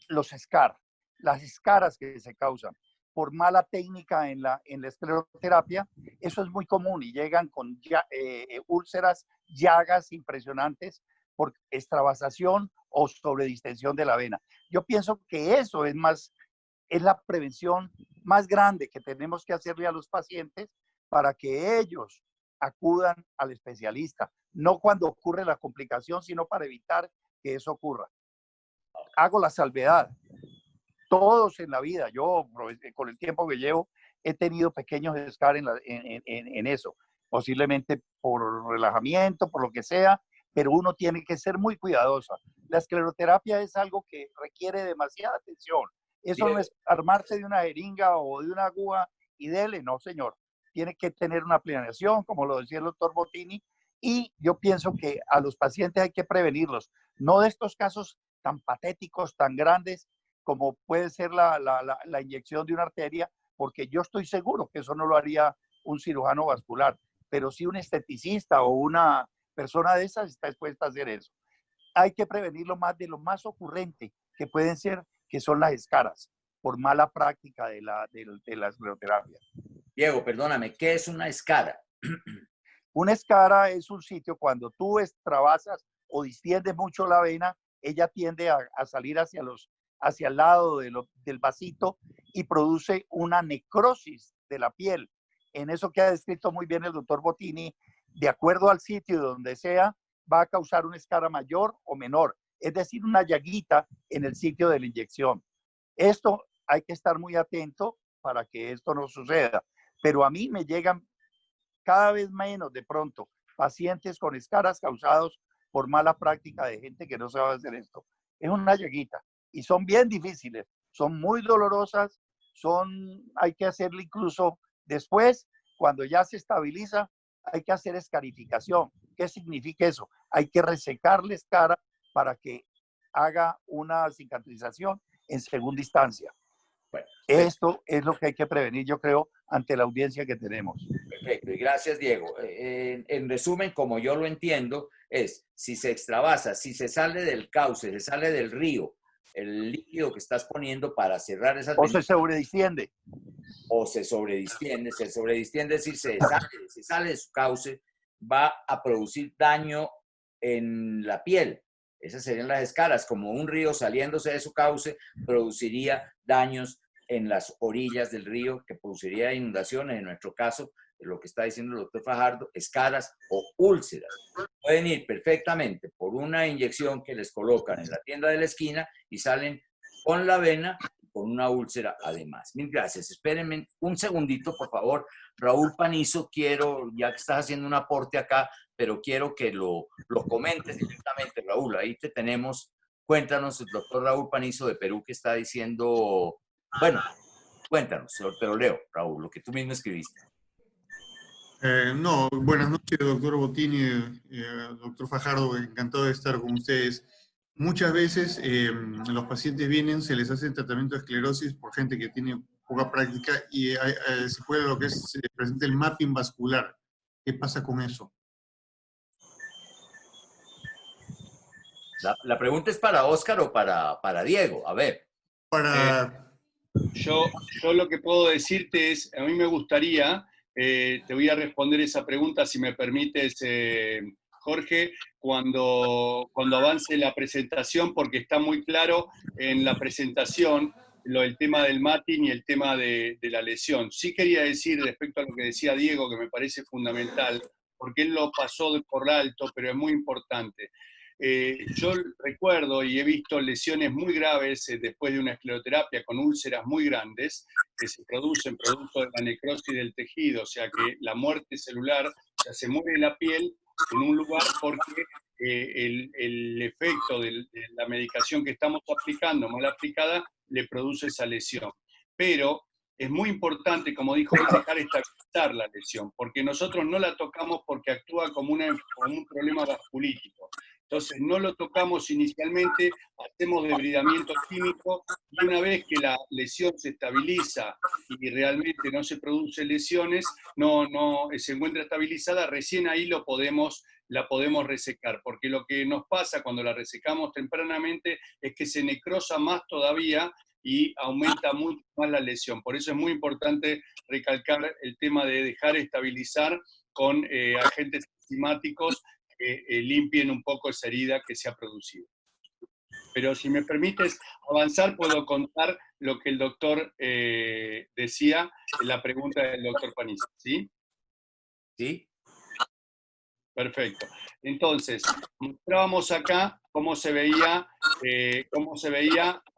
Speaker 3: los SCAR, las escaras que se causan por mala técnica en la escleroterapia. Eso es muy común y llegan con úlceras, llagas impresionantes por extravasación o sobredistensión de la vena. Yo pienso que eso es la prevención más grande que tenemos que hacerle a los pacientes para que ellos acudan al especialista, no cuando ocurre la complicación, sino para evitar que eso ocurra. Hago la salvedad. Todos en la vida, yo con el tiempo que llevo, he tenido pequeños SCAR en eso, posiblemente por relajamiento, por lo que sea, pero uno tiene que ser muy cuidadosa. La escleroterapia es algo que requiere demasiada atención. Eso no es armarse de una jeringa o de una aguja y dele, no, señor. Tiene que tener una planeación, como lo decía el doctor Bottini, y yo pienso que a los pacientes hay que prevenirlos, no de estos casos tan patéticos, tan grandes, como puede ser la inyección de una arteria, porque yo estoy seguro que eso no lo haría un cirujano vascular. pero sí un esteticista o una persona de esas está expuesta a hacer eso. Hay que prevenirlo más de lo más ocurrente que pueden ser, que son las escaras, por mala práctica de la escleroterapia.
Speaker 1: Diego, perdóname, ¿qué es una escara?
Speaker 3: Una escara es un sitio cuando tú extravasas o distiendes mucho la vena, ella tiende a salir hacia el lado del vasito y produce una necrosis de la piel. En eso que ha descrito muy bien el doctor Bottini, de acuerdo al sitio donde sea, va a causar una escara mayor o menor, es decir, una llaguita en el sitio de la inyección. Esto hay que estar muy atento para que esto no suceda. Pero a mí me llegan cada vez menos de pronto pacientes con escaras causados por mala práctica de gente que no sabe hacer esto. Es una llaguita y son bien difíciles, son muy dolorosas, hay que hacerle incluso después, cuando ya se estabiliza, hay que hacer escarificación. ¿Qué significa eso? Hay que resecar la escara para que haga una cicatrización en segunda instancia. Bueno, esto es lo que hay que prevenir, yo creo, ante la audiencia que tenemos.
Speaker 1: Perfecto, y gracias, Diego. En resumen, como yo lo entiendo, es si se extravasa, si se sale del cauce, se sale del río, el líquido que estás poniendo para cerrar esas
Speaker 3: o se sobredistiende.
Speaker 1: O se sobredistiende, es decir, se sale de su cauce, va a producir daño en la piel. Esas serían las escaras, como un río saliéndose de su cauce produciría daños en las orillas del río, que produciría inundaciones, en nuestro caso, lo que está diciendo el doctor Fajardo, escaras o úlceras. Pueden ir perfectamente por una inyección que les colocan en la tienda de la esquina y salen con la vena, con una úlcera además. Mil gracias. Espérenme un segundito, por favor. Raúl Panizo, ya que estás haciendo un aporte acá, pero quiero que lo comentes directamente, Raúl. Ahí te tenemos. Cuéntanos, el doctor Raúl Panizo de Perú, que está diciendo, bueno, cuéntanos, te lo leo, Raúl, lo que tú mismo escribiste.
Speaker 6: No, buenas noches, doctor Bottini, doctor Fajardo, encantado de estar con ustedes. Muchas veces los pacientes vienen, se les hace tratamiento de esclerosis por gente que tiene poca práctica y se puede lo que se presenta el mapping vascular. ¿Qué pasa con eso?
Speaker 1: La pregunta es para Óscar o para Diego. A ver.
Speaker 2: Yo lo que puedo decirte es, a mí me gustaría, te voy a responder esa pregunta, si me permites, Jorge, cuando avance la presentación, porque está muy claro en la presentación el tema del mapping y el tema de la lesión. Sí quería decir, respecto a lo que decía Diego, que me parece fundamental, porque él lo pasó por alto, pero es muy importante. Yo recuerdo y he visto lesiones muy graves después de una escleroterapia con úlceras muy grandes que se producen producto de la necrosis del tejido, o sea que la muerte celular, o sea, se muere la piel en un lugar porque el efecto de la medicación que estamos aplicando, mal aplicada, le produce esa lesión. Pero es muy importante, como dijo él, dejar estabilizar la lesión, porque nosotros no la tocamos porque actúa como un problema vasculítico. Entonces no lo tocamos inicialmente, hacemos debridamiento químico y una vez que la lesión se estabiliza y realmente no se producen lesiones, no se encuentra estabilizada, recién ahí la podemos resecar, porque lo que nos pasa cuando la resecamos tempranamente es que se necrosa más todavía y aumenta mucho más la lesión. Por eso es muy importante recalcar el tema de dejar estabilizar con agentes enzimáticos que limpien un poco esa herida que se ha producido. Pero si me permites avanzar, puedo contar lo que el doctor decía en la pregunta del doctor Panizo, ¿sí?
Speaker 1: Sí.
Speaker 2: Perfecto. Entonces, mostrábamos acá cómo se veía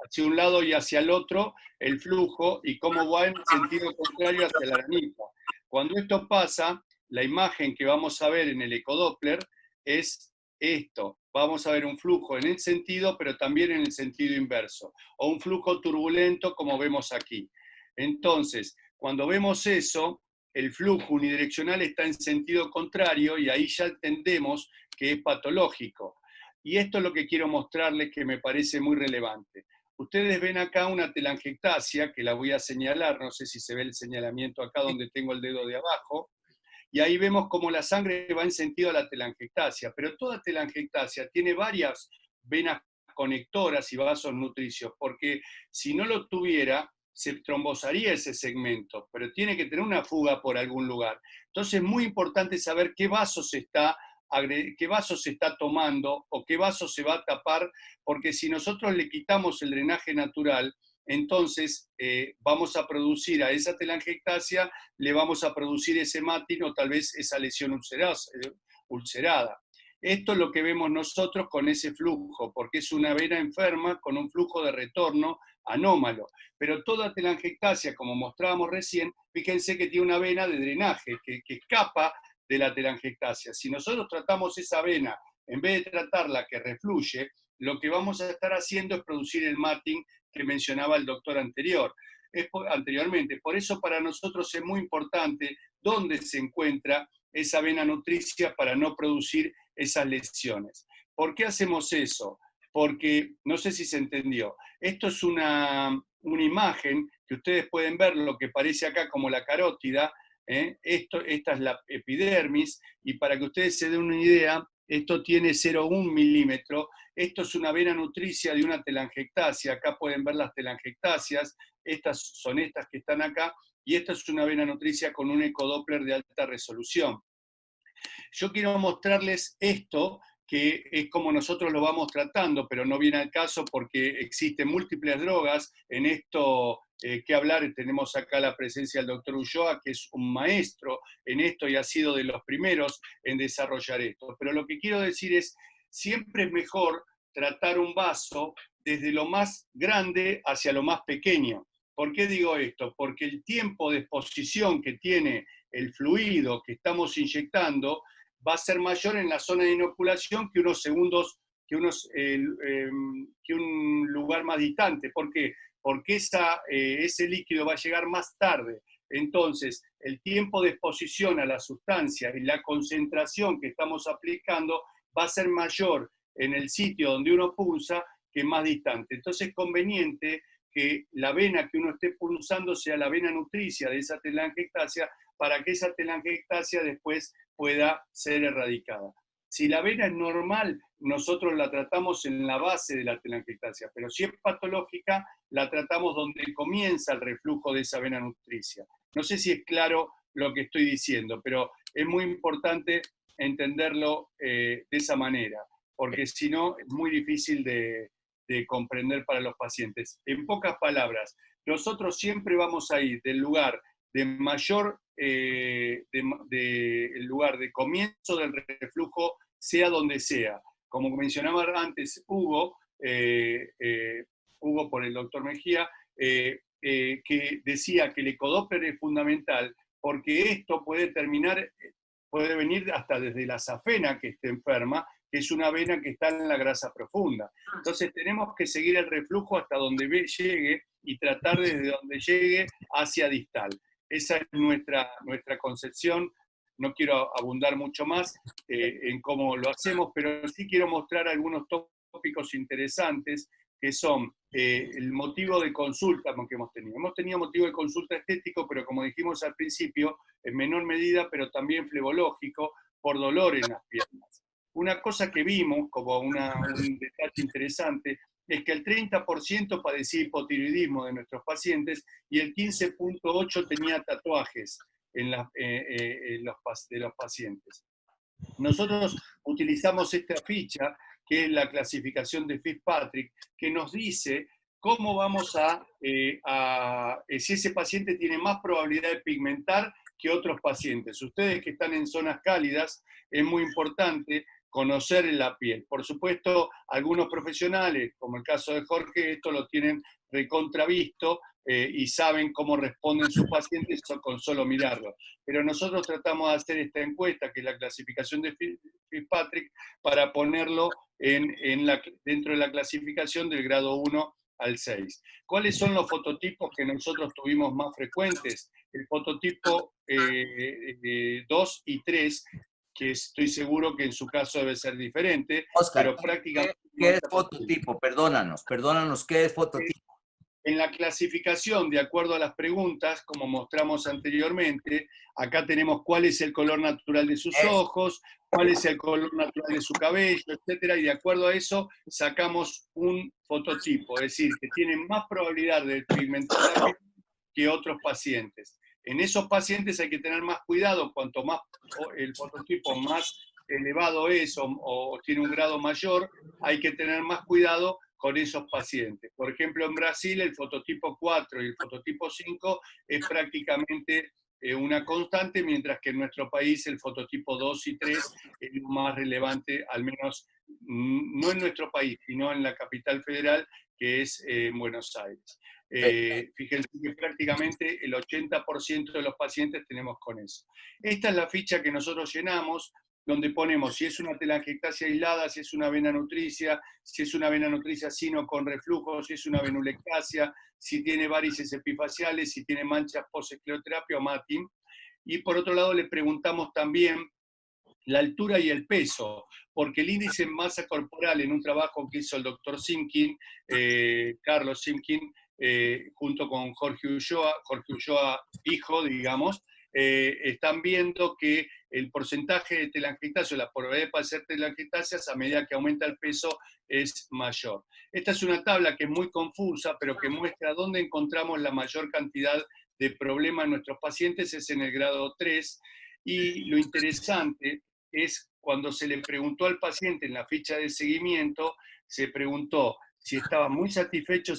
Speaker 2: hacia un lado y hacia el otro el flujo y cómo va en sentido contrario hacia la aranita. Cuando esto pasa, la imagen que vamos a ver en el ecodoppler es esto. Vamos a ver un flujo en el sentido, pero también en el sentido inverso, o un flujo turbulento como vemos aquí. Entonces, cuando vemos eso, el flujo unidireccional está en sentido contrario y ahí ya entendemos que es patológico. Y esto es lo que quiero mostrarles que me parece muy relevante. Ustedes ven acá una telangiectasia, que la voy a señalar, no sé si se ve el señalamiento acá donde tengo el dedo de abajo, y ahí vemos cómo la sangre va en sentido a la telangiectasia, pero toda telangiectasia tiene varias venas conectoras y vasos nutricios, porque si no lo tuviera, se trombosaría ese segmento, pero tiene que tener una fuga por algún lugar. Entonces es muy importante saber qué vaso se está tomando o qué vaso se va a tapar, porque si nosotros le quitamos el drenaje natural, entonces vamos a producir a esa telangiectasia, le vamos a producir ese matting o tal vez esa lesión ulcerada. Esto es lo que vemos nosotros con ese flujo, porque es una vena enferma con un flujo de retorno anómalo. Pero toda telangiectasia, como mostrábamos recién, fíjense que tiene una vena de drenaje que escapa de la telangiectasia. Si nosotros tratamos esa vena, en vez de tratarla que refluye, lo que vamos a estar haciendo es producir el matting que mencionaba el doctor anteriormente. Por eso para nosotros es muy importante dónde se encuentra esa vena nutricia para no producir esas lesiones. ¿Por qué hacemos eso? Porque, no sé si se entendió, esto es una imagen que ustedes pueden ver, lo que parece acá como la carótida, esta es la epidermis, y para que ustedes se den una idea, esto tiene 0,1 milímetro, esto es una vena nutricia de una telangiectasia, acá pueden ver las telangiectasias, estas son estas que están acá, y esta es una vena nutricia con un ecodoppler de alta resolución. Yo quiero mostrarles esto, que es como nosotros lo vamos tratando, pero no viene al caso porque existen múltiples drogas. En esto que hablar, tenemos acá la presencia del doctor Ulloa, que es un maestro en esto y ha sido de los primeros en desarrollar esto. Pero lo que quiero decir es, siempre es mejor tratar un vaso desde lo más grande hacia lo más pequeño. ¿Por qué digo esto? Porque el tiempo de exposición que tiene el fluido que estamos inyectando va a ser mayor en la zona de inoculación que unos segundos, que un lugar más distante. ¿Por qué? Porque ese líquido va a llegar más tarde. Entonces, el tiempo de exposición a la sustancia y la concentración que estamos aplicando va a ser mayor en el sitio donde uno punza que más distante. Entonces, es conveniente que la vena que uno esté punzando sea la vena nutricia de esa telangiectasia para que esa telangiectasia después pueda ser erradicada. Si la vena es normal, nosotros la tratamos en la base de la telangiectasia, pero si es patológica, la tratamos donde comienza el reflujo de esa vena nutricia. No sé si es claro lo que estoy diciendo, pero es muy importante entenderlo de esa manera, porque si no es muy difícil de comprender para los pacientes. En pocas palabras, nosotros siempre vamos a ir del lugar de mayor, el lugar de comienzo del reflujo, sea donde sea. Como mencionaba antes Hugo, Hugo por el doctor Mejía, que decía que el ecodoppler es fundamental porque esto puede venir hasta desde la safena que esté enferma, que es una vena que está en la grasa profunda. Entonces tenemos que seguir el reflujo hasta donde llegue y tratar desde donde llegue hacia distal. Esa es nuestra concepción. No quiero abundar mucho más en cómo lo hacemos, pero sí quiero mostrar algunos tópicos interesantes que son el motivo de consulta que hemos tenido. Hemos tenido motivo de consulta estético, pero como dijimos al principio, en menor medida, pero también flebológico, por dolor en las piernas. Una cosa que vimos como un detalle interesante es que el 30% padecía hipotiroidismo de nuestros pacientes y el 15,8% tenía tatuajes de los pacientes. Nosotros utilizamos esta ficha, que es la clasificación de Fitzpatrick, que nos dice cómo vamos si ese paciente tiene más probabilidad de pigmentar que otros pacientes. Ustedes que están en zonas cálidas, es muy importante conocer la piel. Por supuesto, algunos profesionales, como el caso de Jorge, esto lo tienen recontravisto y saben cómo responden sus pacientes con solo mirarlo. Pero nosotros tratamos de hacer esta encuesta, que es la clasificación de Fitzpatrick, para ponerlo dentro de la clasificación del grado 1 al 6. ¿Cuáles son los fototipos que nosotros tuvimos más frecuentes? El fototipo 2 y 3, que estoy seguro que en su caso debe ser diferente,
Speaker 1: Oscar,
Speaker 2: pero prácticamente...
Speaker 1: ¿qué es fototipo? Perdónanos, ¿qué es fototipo?
Speaker 2: En la clasificación, de acuerdo a las preguntas, como mostramos anteriormente, acá tenemos cuál es el color natural de sus ojos, cuál es el color natural de su cabello, etcétera, y de acuerdo a eso sacamos un fototipo, es decir, que tienen más probabilidad de pigmentar la piel que otros pacientes. En esos pacientes hay que tener más cuidado, cuanto más el fototipo más elevado es o tiene un grado mayor, hay que tener más cuidado con esos pacientes. Por ejemplo, en Brasil el fototipo 4 y el fototipo 5 es prácticamente una constante, mientras que en nuestro país el fototipo 2 y 3 es lo más relevante, al menos no en nuestro país, sino en la capital federal, que es Buenos Aires. Fíjense que prácticamente el 80% de los pacientes tenemos con eso. Esta es la ficha que nosotros llenamos, donde ponemos si es una telangiectasia aislada, si es una vena nutricia, si es una vena nutricia sino con reflujo, si es una venulectasia, si tiene varices epifaciales, si tiene manchas post-escleroterapia o MATIN. Y por otro lado le preguntamos también la altura y el peso, porque el índice en masa corporal en un trabajo que hizo el doctor Simkin, Carlos Simkin, junto con Jorge Ulloa hijo, digamos, están viendo que el porcentaje de telangiectasias, la probabilidad de padecer telangiectasias a medida que aumenta el peso es mayor. Esta es una tabla que es muy confusa, pero que muestra dónde encontramos la mayor cantidad de problemas en nuestros pacientes, es en el grado 3, y lo interesante es cuando se le preguntó al paciente en la ficha de seguimiento, se preguntó si estaba muy satisfecho,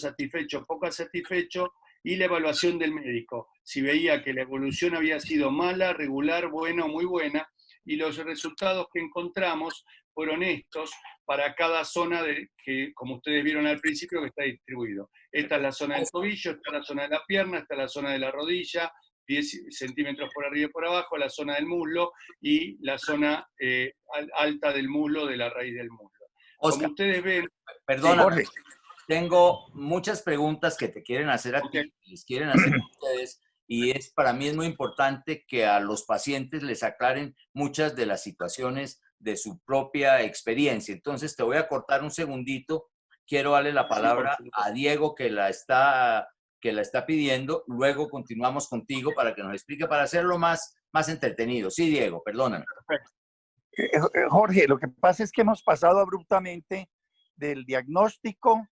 Speaker 2: poco satisfecho, y la evaluación del médico, si veía que la evolución había sido mala, regular, buena o muy buena, y los resultados que encontramos fueron estos para cada zona que, como ustedes vieron al principio, que está distribuido. Esta es la zona del tobillo, esta es la zona de la pierna, esta es la zona de la rodilla, 10 centímetros por arriba y por abajo, la zona del muslo y la zona alta del muslo, de la raíz del muslo.
Speaker 1: Oscar,
Speaker 2: como ustedes ven...
Speaker 1: perdona, tengo muchas preguntas que te quieren hacer a ti, que les quieren hacer a ustedes, y para mí es muy importante que a los pacientes les aclaren muchas de las situaciones de su propia experiencia. Entonces te voy a cortar un segundito. Quiero darle la palabra a Diego, que la está pidiendo. Luego continuamos contigo para que nos explique, para hacerlo más entretenido. Sí, Diego, perdóname.
Speaker 3: Jorge, lo que pasa es que hemos pasado abruptamente del diagnóstico,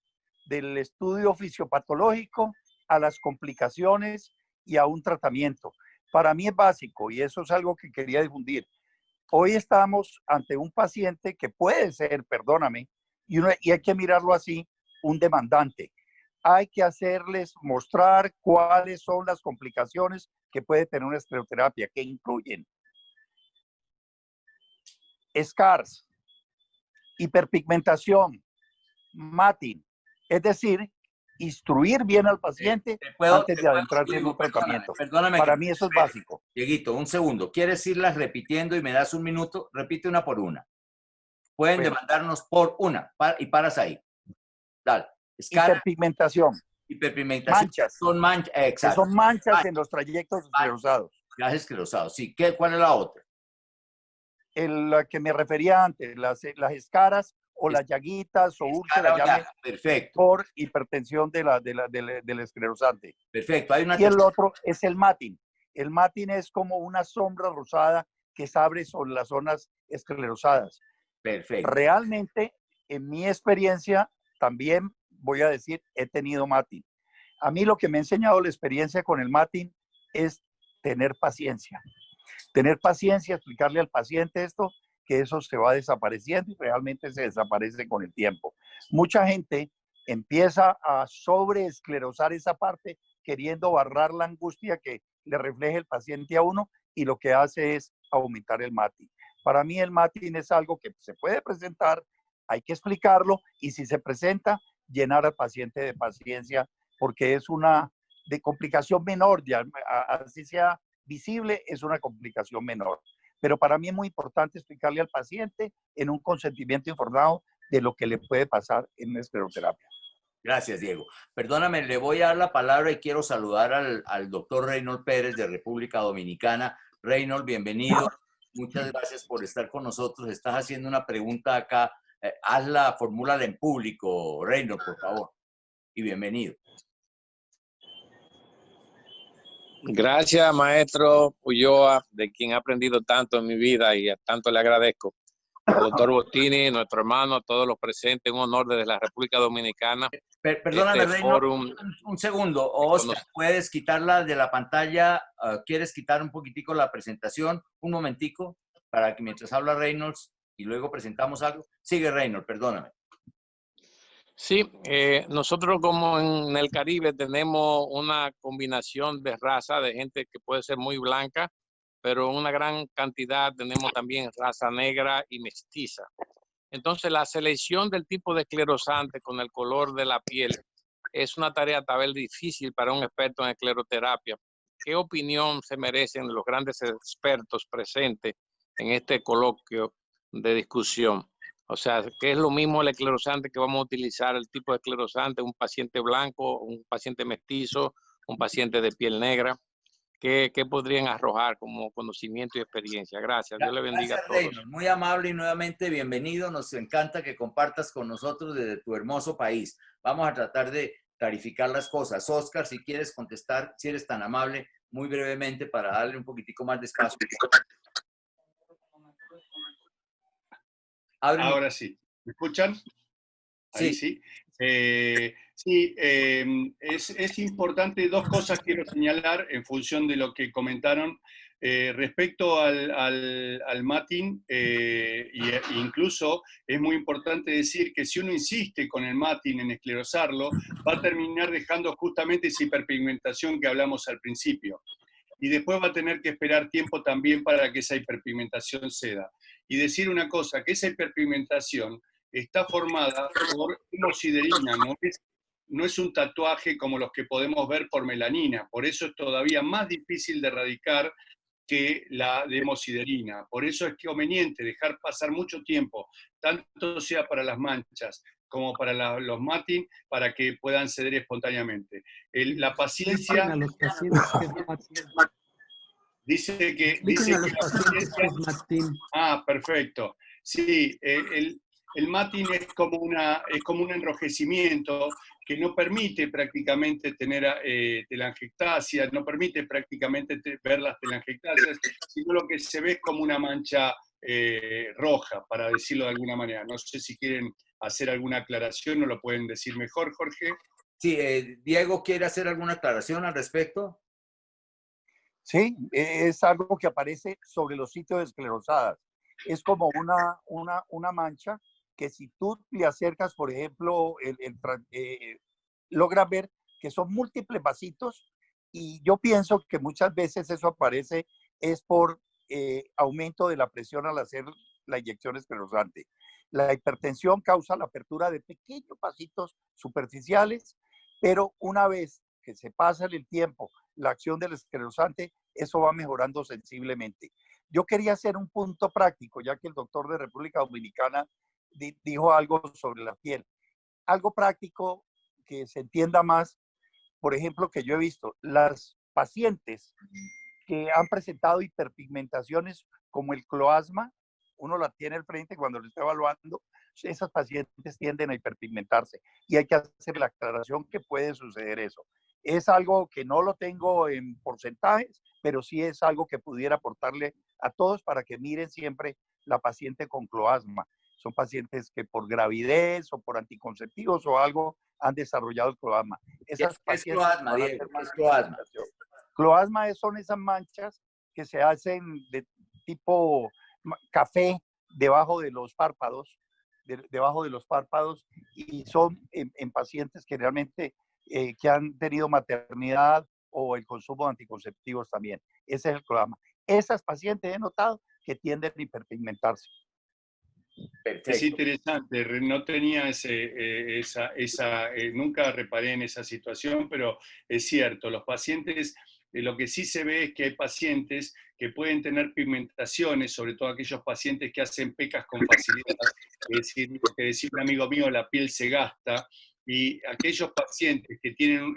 Speaker 3: del estudio fisiopatológico, a las complicaciones y a un tratamiento. Para mí es básico y eso es algo que quería difundir. Hoy estamos ante un paciente que puede ser, perdóname, y hay que mirarlo así, un demandante. Hay que hacerles mostrar cuáles son las complicaciones que puede tener una escleroterapia, que incluyen scars, hiperpigmentación, MATIN, es decir, instruir bien al paciente antes de adentrarse en un tratamiento.
Speaker 1: Perdóname.
Speaker 3: Para mí eso es básico.
Speaker 1: Dieguito, un segundo. ¿Quieres irlas repitiendo y me das un minuto? Repite una por una. Pueden demandarnos por una y paras ahí. Dale.
Speaker 3: Hiperpigmentación.
Speaker 1: Hiperpigmentación.
Speaker 3: Manchas.
Speaker 1: Son manchas, exacto.
Speaker 3: Que son manchas en los trayectos esclerosados.
Speaker 1: Gajes esclerosados, sí. ¿Cuál es la otra?
Speaker 3: La que me refería antes, las escaras o las llaguitas o úlceras,
Speaker 1: perfecto,
Speaker 3: por hipertensión del esclerosante.
Speaker 1: Perfecto. Hay una
Speaker 3: y el otro es el MATIN. El MATIN es como una sombra rosada que se abre sobre las zonas esclerosadas.
Speaker 1: Perfecto.
Speaker 3: Realmente, en mi experiencia, también voy a decir, he tenido MATIN. A mí lo que me ha enseñado la experiencia con el MATIN es tener paciencia. Tener paciencia, explicarle al paciente esto, que eso se va desapareciendo y realmente se desaparece con el tiempo. Mucha gente empieza a sobreesclerosar esa parte, queriendo barrar la angustia que le refleje el paciente a uno, y lo que hace es aumentar el MATIN. Para mí el MATIN es algo que se puede presentar, hay que explicarlo, y si se presenta, llenar al paciente de paciencia, porque es una de complicación menor, ya, así sea visible, es una complicación menor. Pero para mí es muy importante explicarle al paciente en un consentimiento informado de lo que le puede pasar en una escleroterapia.
Speaker 1: Gracias, Diego. Perdóname, le voy a dar la palabra y quiero saludar al doctor Reynold Pérez de República Dominicana. Reynold, bienvenido. Muchas gracias por estar con nosotros. Estás haciendo una pregunta acá. Formúlala en público, Reynold, por favor. Y bienvenido.
Speaker 7: Gracias, maestro Ulloa, de quien he aprendido tanto en mi vida y tanto le agradezco. Al doctor Bottini, nuestro hermano, a todos los presentes, un honor desde la República Dominicana.
Speaker 1: Perdóname, Reynolds,
Speaker 7: Forum,
Speaker 1: un segundo. Oscar, ¿puedes quitarla de la pantalla? ¿Quieres quitar un poquitico la presentación? Un momentico, para que mientras habla Reynolds y luego presentamos algo. Sigue, Reynolds, perdóname.
Speaker 7: Sí, nosotros como en el Caribe tenemos una combinación de raza, de gente que puede ser muy blanca, pero una gran cantidad tenemos también raza negra y mestiza. Entonces la selección del tipo de esclerosante con el color de la piel es una tarea tal vez difícil para un experto en escleroterapia. ¿Qué opinión se merecen los grandes expertos presentes en este coloquio de discusión? O sea, ¿qué es lo mismo el esclerosante que vamos a utilizar, el tipo de esclerosante, un paciente blanco, un paciente mestizo, un paciente de piel negra? ¿Qué podrían arrojar como conocimiento y experiencia? Gracias. Dios le bendiga a todos.
Speaker 1: Reynolds. Muy amable y nuevamente bienvenido. Nos encanta que compartas con nosotros desde tu hermoso país. Vamos a tratar de clarificar las cosas. Oscar, si quieres contestar, si eres tan amable, muy brevemente para darle un poquitico más de espacio.
Speaker 2: Ahora sí. ¿Me escuchan? Ahí sí. Sí, es importante, dos cosas quiero señalar en función de lo que comentaron. Respecto al matting, incluso es muy importante decir que si uno insiste con el matting en esclerosarlo, va a terminar dejando justamente esa hiperpigmentación que hablamos al principio. Y después va a tener que esperar tiempo también para que esa hiperpigmentación ceda. Y decir una cosa, que esa hiperpigmentación está formada por hemosiderina, no es un tatuaje como los que podemos ver por melanina, por eso es todavía más difícil de erradicar que la de hemosiderina. Por eso es conveniente dejar pasar mucho tiempo, tanto sea para las manchas como para los matting, para que puedan ceder espontáneamente. La paciencia...
Speaker 5: A los pacientes que es
Speaker 2: Dice que la paciencia... Ah, perfecto. Sí, el matting es como un enrojecimiento que no permite prácticamente tener telangiectasia, no permite prácticamente ver las telangiectasias, sino lo que se ve es como una mancha roja, para decirlo de alguna manera. No sé si quieren hacer alguna aclaración o lo pueden decir mejor, Jorge.
Speaker 1: Sí, Diego, ¿quiere hacer alguna aclaración al respecto?
Speaker 3: Sí, es algo que aparece sobre los sitios esclerosadas. Es como una mancha que si tú le acercas, por ejemplo, logras ver que son múltiples vasitos, y yo pienso que muchas veces eso aparece es por aumento de la presión al hacer la inyección esclerosante. La hipertensión causa la apertura de pequeños vasitos superficiales, pero una vez que se pasa el tiempo, la acción del esclerosante, eso va mejorando sensiblemente. Yo quería hacer un punto práctico, ya que el doctor de República Dominicana dijo algo sobre la piel. Algo práctico que se entienda más, por ejemplo, que yo he visto, las pacientes que han presentado hiperpigmentaciones como el cloasma, uno la tiene al frente cuando lo está evaluando, esas pacientes tienden a hiperpigmentarse y hay que hacer la aclaración que puede suceder eso. Es algo que no lo tengo en porcentajes, pero sí es algo que pudiera aportarle a todos para que miren siempre la paciente con cloasma. Son pacientes que por gravidez o por anticonceptivos o algo han desarrollado el cloasma.
Speaker 1: Esas ¿Qué es cloasma, Diego? ¿Qué es cloasma?
Speaker 3: Cloasma son esas manchas que se hacen de tipo café debajo de los párpados, y son en pacientes que realmente que han tenido maternidad o el consumo de anticonceptivos también. Ese es el cloasma. Esas pacientes he notado que tienden a hiperpigmentarse.
Speaker 1: Perfecto.
Speaker 2: Es interesante, no tenía nunca reparé en esa situación, pero es cierto, los pacientes, lo que sí se ve es que hay pacientes que pueden tener pigmentaciones, sobre todo aquellos pacientes que hacen pecas con facilidad, es decir, lo que decía un amigo mío, la piel se gasta, y aquellos pacientes que tienen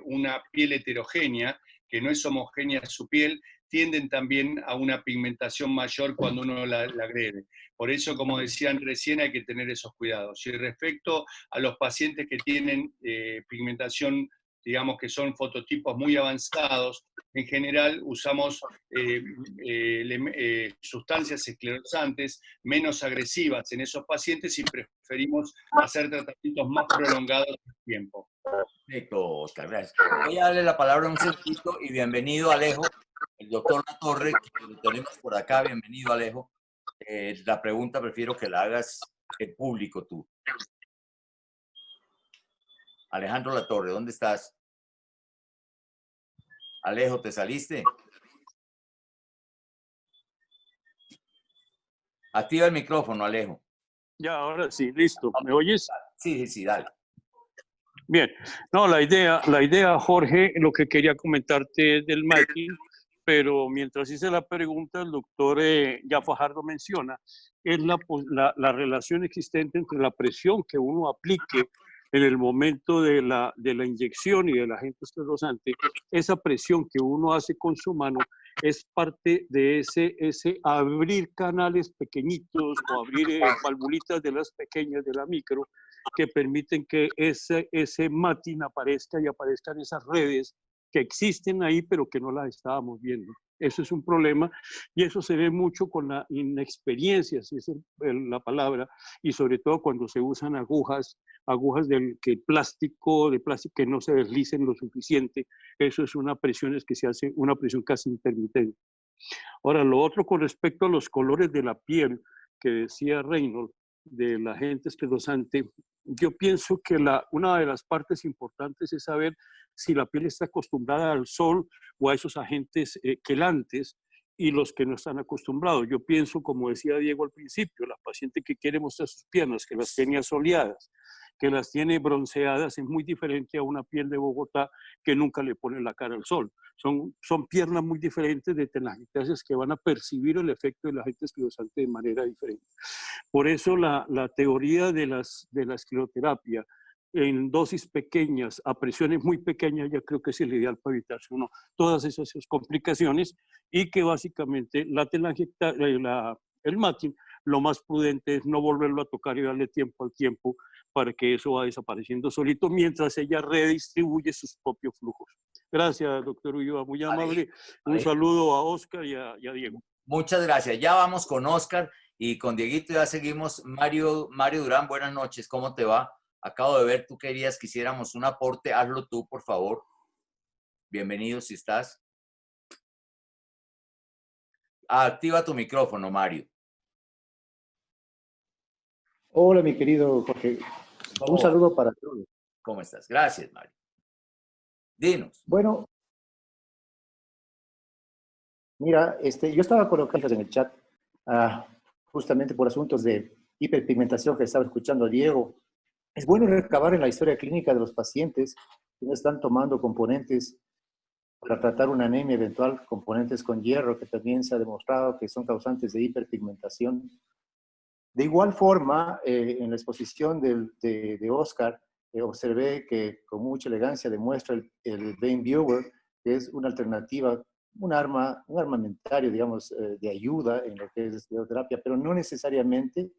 Speaker 2: una piel heterogénea, que no es homogénea su piel, tienden también a una pigmentación mayor cuando uno la agrede. Por eso, como decían recién, hay que tener esos cuidados. Y respecto a los pacientes que tienen pigmentación, digamos que son fototipos muy avanzados, en general usamos sustancias esclerozantes menos agresivas en esos pacientes y preferimos hacer tratamientos más prolongados en el tiempo.
Speaker 1: Perfecto, Oscar, gracias. Voy a darle la palabra un segundito y bienvenido Alejo, el doctor Latorre, que lo tenemos por acá. Bienvenido Alejo. La pregunta prefiero que la hagas en público tú. Alejandro Latorre, ¿dónde estás? Alejo, ¿te saliste? Activa el micrófono, Alejo.
Speaker 8: Ya, ahora sí, listo. ¿Me oyes?
Speaker 1: Sí, dale.
Speaker 8: Bien. No, la idea, Jorge, lo que quería comentarte del matching, pero mientras hice la pregunta, el doctor ya Fajardo menciona, es la relación existente entre la presión que uno aplique en el momento de la inyección y del agente esclerosante, esa presión que uno hace con su mano es parte de ese abrir canales pequeñitos o abrir valvulitas de las pequeñas, de la micro, que permiten que ese matting aparezca y aparezcan esas redes que existen ahí, pero que no las estábamos viendo. Eso es un problema y eso se ve mucho con la inexperiencia, si es la palabra, y sobre todo cuando se usan agujas de plástico que no se deslicen lo suficiente. Eso es una presión que se hace una presión casi intermitente. Ahora, lo otro con respecto a los colores de la piel que decía Reynolds, del agente esclerosante, yo pienso que una de las partes importantes es saber si la piel está acostumbrada al sol o a esos agentes quelantes y los que no están acostumbrados. Yo pienso, como decía Diego al principio, la paciente que quiere mostrar sus piernas, que las tiene asoleadas, que las tiene bronceadas, es muy diferente a una piel de Bogotá que nunca le pone la cara al sol. Son piernas muy diferentes de telangiectasias que van a percibir el efecto del agente esclerosante de manera diferente. Por eso la teoría de la escleroterapia en dosis pequeñas, a presiones muy pequeñas, ya creo que es el ideal para evitarse todas esas complicaciones y que básicamente el matching, lo más prudente es no volverlo a tocar y darle tiempo al tiempo para que eso va desapareciendo solito mientras ella redistribuye sus propios flujos. Gracias, doctor Ulloa, muy amable. Un saludo a Oscar y a Diego.
Speaker 1: Muchas gracias. Ya vamos con Oscar y con Dieguito ya seguimos. Mario Durán, buenas noches. ¿Cómo te va? Acabo de ver, tú querías que hiciéramos un aporte. Hazlo tú, por favor. Bienvenido si estás. Activa tu micrófono, Mario.
Speaker 9: Hola, mi querido Jorge. Un saludo para todos.
Speaker 1: ¿Cómo estás? Gracias, Mario. Dinos.
Speaker 9: Bueno, mira, yo estaba colocando en el chat justamente por asuntos de hiperpigmentación que estaba escuchando a Diego. Es bueno recabar en la historia clínica de los pacientes que no están tomando componentes para tratar una anemia eventual, componentes con hierro, que también se ha demostrado que son causantes de hiperpigmentación. De igual forma, en la exposición de Oscar, observé que con mucha elegancia demuestra el Vein Viewer, que es una alternativa, un armamentario, digamos, de ayuda en lo que es escleroterapia, pero no necesariamente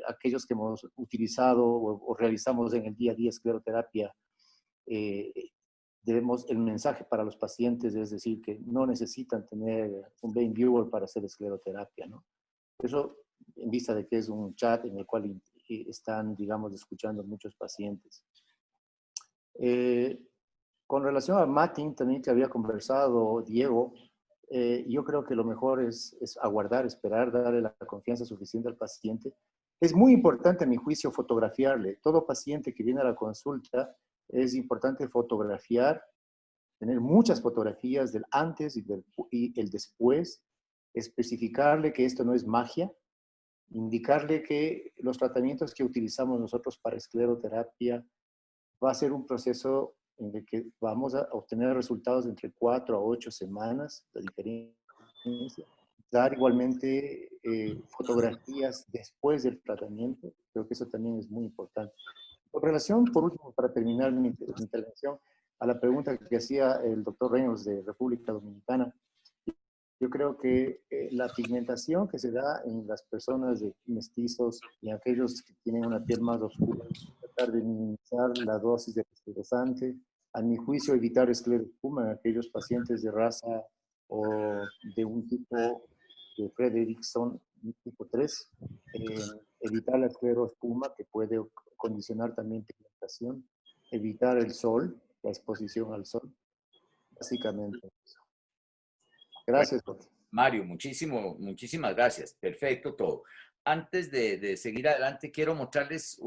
Speaker 9: aquellos que hemos utilizado o realizamos en el día a día escleroterapia. El mensaje para los pacientes es decir, que no necesitan tener un Vein Viewer para hacer escleroterapia, ¿no? Eso en vista de que es un chat en el cual están, digamos, escuchando muchos pacientes. Con relación al matching, también que había conversado Diego, yo creo que lo mejor es aguardar, esperar, darle la confianza suficiente al paciente. Es muy importante, a mi juicio, fotografiarle. Todo paciente que viene a la consulta, es importante fotografiar, tener muchas fotografías del antes y el después, especificarle que esto no es magia, indicarle que los tratamientos que utilizamos nosotros para escleroterapia va a ser un proceso en el que vamos a obtener resultados de entre 4 a 8 semanas, la diferencia. Dar igualmente fotografías después del tratamiento, creo que eso también es muy importante. Con relación, por último, para terminar mi intervención, a la pregunta que hacía el doctor Reynolds de República Dominicana, yo creo que la pigmentación que se da en las personas de mestizos y aquellos que tienen una piel más oscura, tratar de minimizar la dosis de esclerosante, A mi juicio, evitar esclerospuma en aquellos pacientes de raza o de un tipo de Frederickson tipo 3, evitar la esclerospuma que puede condicionar también pigmentación, evitar el sol, la exposición al sol, básicamente eso. Gracias,
Speaker 1: bueno, Mario, muchísimas gracias. Perfecto todo. Antes de seguir adelante, quiero mostrarles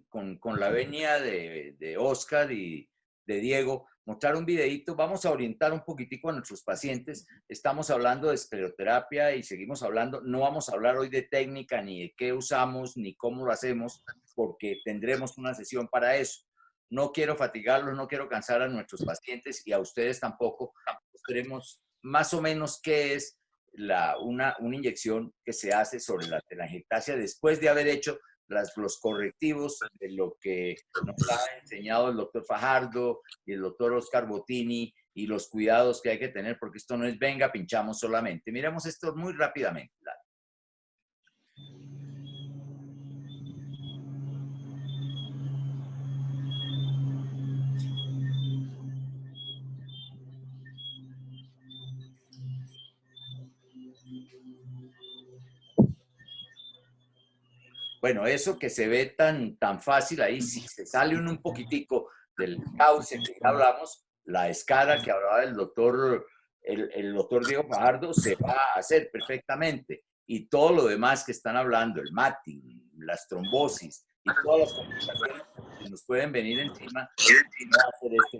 Speaker 1: con la venia de Oscar y de Diego, mostrar un videito. Vamos a orientar un poquitico a nuestros pacientes. Estamos hablando de escleroterapia y seguimos hablando. No vamos a hablar hoy de técnica, ni de qué usamos, ni cómo lo hacemos, porque tendremos una sesión para eso. No quiero fatigarlos, no quiero cansar a nuestros pacientes y a ustedes tampoco. Mostremos más o menos qué es una inyección que se hace sobre la telangiectasia después de haber hecho los correctivos de lo que nos ha enseñado el doctor Fajardo y el doctor Oscar Bottini y los cuidados que hay que tener, porque esto no es venga, pinchamos solamente. Miremos esto muy rápidamente. Bueno, eso que se ve tan fácil ahí, si se sale un poquitico del cauce que ya hablamos, la escara que hablaba el doctor Diego Fajardo se va a hacer perfectamente. Y todo lo demás que están hablando, el matting, las trombosis y todas las complicaciones que nos pueden venir encima, no va a hacer esto.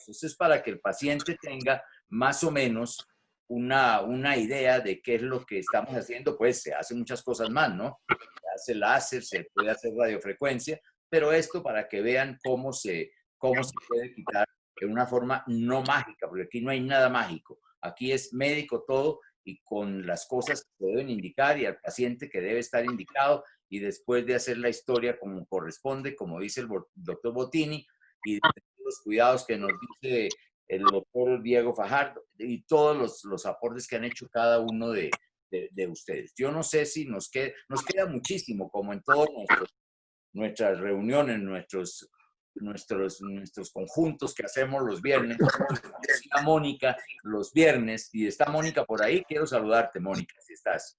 Speaker 1: Eso es para que el paciente tenga más o menos una idea de qué es lo que estamos haciendo. Pues se hacen muchas cosas más, ¿no? Se hace láser, se puede hacer radiofrecuencia, pero esto para que vean cómo se puede quitar de una forma no mágica, porque aquí no hay nada mágico. Aquí es médico todo y con las cosas que se deben indicar y al paciente que debe estar indicado, y después de hacer la historia como corresponde, como dice el doctor Bottini, y los cuidados que nos dice el doctor Diego Fajardo y todos los aportes que han hecho cada uno de ustedes. Yo no sé si nos queda muchísimo, como en todas nuestras reuniones, nuestros conjuntos que hacemos los viernes. Está Mónica los viernes, y está Mónica por ahí. Quiero saludarte, Mónica, si estás.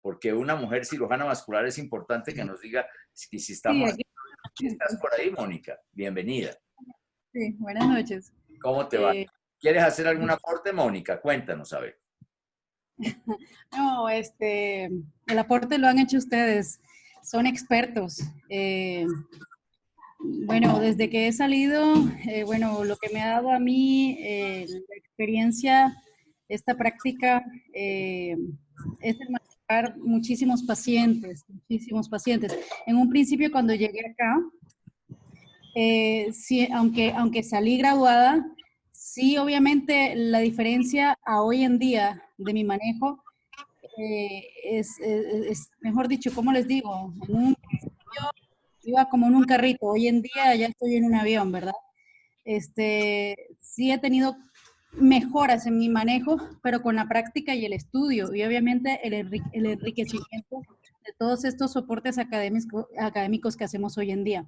Speaker 1: Porque una mujer cirujana vascular es importante que nos diga si estamos... Sí, si estás por ahí, Mónica, bienvenida.
Speaker 10: Sí, buenas noches.
Speaker 1: ¿Cómo te va? ¿Quieres hacer algún aporte, Mónica? Cuéntanos, a ver.
Speaker 10: No, el aporte lo han hecho ustedes, son expertos. Bueno, desde que he salido, bueno, lo que me ha dado a mí la experiencia, esta práctica, es manejar muchísimos pacientes. En un principio, cuando llegué acá, sí, aunque salí graduada, sí, obviamente la diferencia a hoy en día de mi manejo es, mejor dicho, ¿cómo les digo? Yo iba como en un carrito, hoy en día ya estoy en un avión, ¿verdad? Sí he tenido mejoras en mi manejo, pero con la práctica y el estudio, y obviamente el enriquecimiento de todos estos soportes académicos que hacemos hoy en día.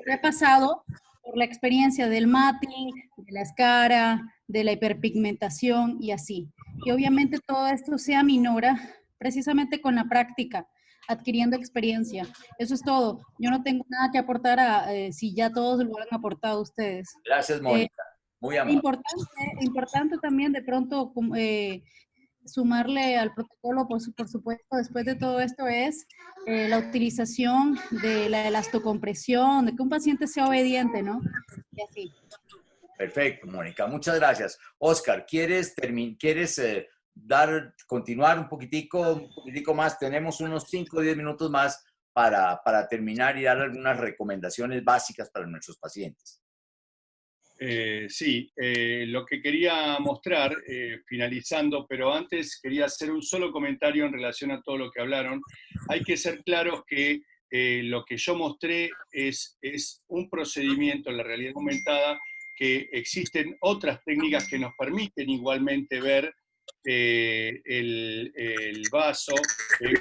Speaker 10: He pasado por la experiencia del matting, de la escara, de la hiperpigmentación y así. Y obviamente todo esto se aminora precisamente con la práctica, adquiriendo experiencia. Eso es todo. Yo no tengo nada que aportar si ya todos lo han aportado ustedes.
Speaker 1: Gracias, Mónica. Muy amable.
Speaker 10: Importante también de pronto sumarle al protocolo, por supuesto, después de todo esto es la utilización de la elastocompresión, de que un paciente sea obediente, ¿no? Y así.
Speaker 1: Perfecto, Mónica. Muchas gracias. Oscar, ¿quieres continuar un poquitico más? Tenemos unos 5 o 10 minutos más para terminar y dar algunas recomendaciones básicas para nuestros pacientes.
Speaker 2: Sí, lo que quería mostrar, finalizando, pero antes quería hacer un solo comentario en relación a todo lo que hablaron. Hay que ser claros que lo que yo mostré es un procedimiento en la realidad aumentada, que existen otras técnicas que nos permiten igualmente ver el vaso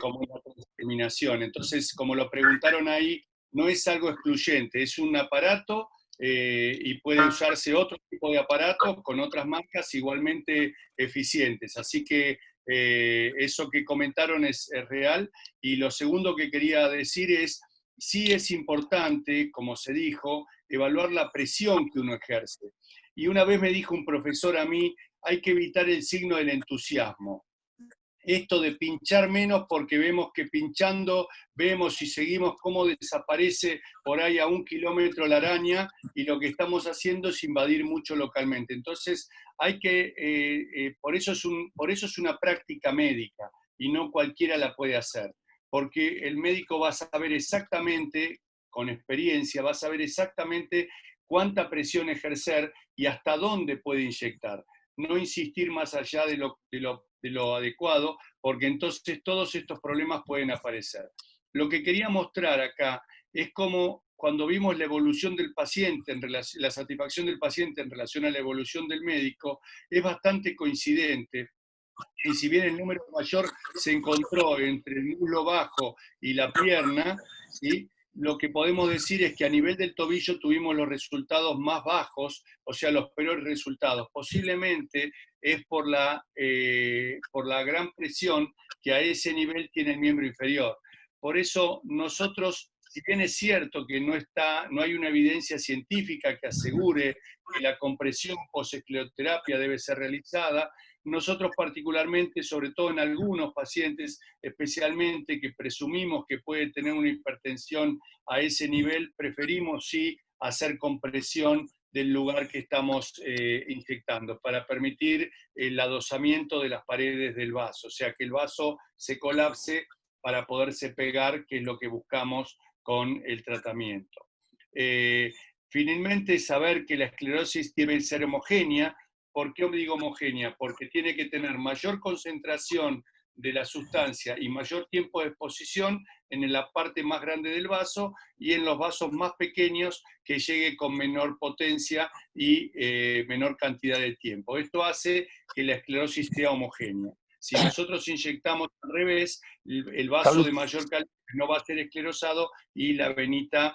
Speaker 2: como una discriminación. Entonces, como lo preguntaron ahí, no es algo excluyente, es un aparato y puede usarse otro tipo de aparatos con otras marcas igualmente eficientes. Así que eso que comentaron es real. Y lo segundo que quería decir es, sí es importante, como se dijo, evaluar la presión que uno ejerce. Y una vez me dijo un profesor a mí, hay que evitar el signo del entusiasmo. Esto de pinchar menos porque vemos que pinchando, vemos y seguimos cómo desaparece por ahí a 1 kilómetro la araña y lo que estamos haciendo es invadir mucho localmente. Entonces, hay que, por eso es una práctica médica y no cualquiera la puede hacer, porque el médico va a saber exactamente, con experiencia, va a saber exactamente cuánta presión ejercer y hasta dónde puede inyectar. No insistir más allá de lo adecuado, porque entonces todos estos problemas pueden aparecer. Lo que quería mostrar acá es cómo cuando vimos la evolución del paciente, la satisfacción del paciente en relación a la evolución del médico, es bastante coincidente. Y si bien el número mayor se encontró entre el muslo bajo y la pierna, ¿sí?, lo que podemos decir es que a nivel del tobillo tuvimos los resultados más bajos, o sea, los peores resultados. Posiblemente es por la gran presión que a ese nivel tiene el miembro inferior. Por eso nosotros, si bien es cierto que no hay una evidencia científica que asegure que la compresión post-escleroterapia debe ser realizada, nosotros particularmente, sobre todo en algunos pacientes, especialmente que presumimos que puede tener una hipertensión a ese nivel, preferimos sí hacer compresión del lugar que estamos inyectando para permitir el adosamiento de las paredes del vaso, o sea, que el vaso se colapse para poderse pegar, que es lo que buscamos con el tratamiento. Finalmente, saber que la esclerosis debe ser homogénea. ¿Por qué digo homogénea? Porque tiene que tener mayor concentración de la sustancia y mayor tiempo de exposición en la parte más grande del vaso y en los vasos más pequeños que llegue con menor potencia y menor cantidad de tiempo. Esto hace que la esclerosis sea homogénea. Si nosotros inyectamos al revés, el vaso de mayor calidad no va a ser esclerosado y la venita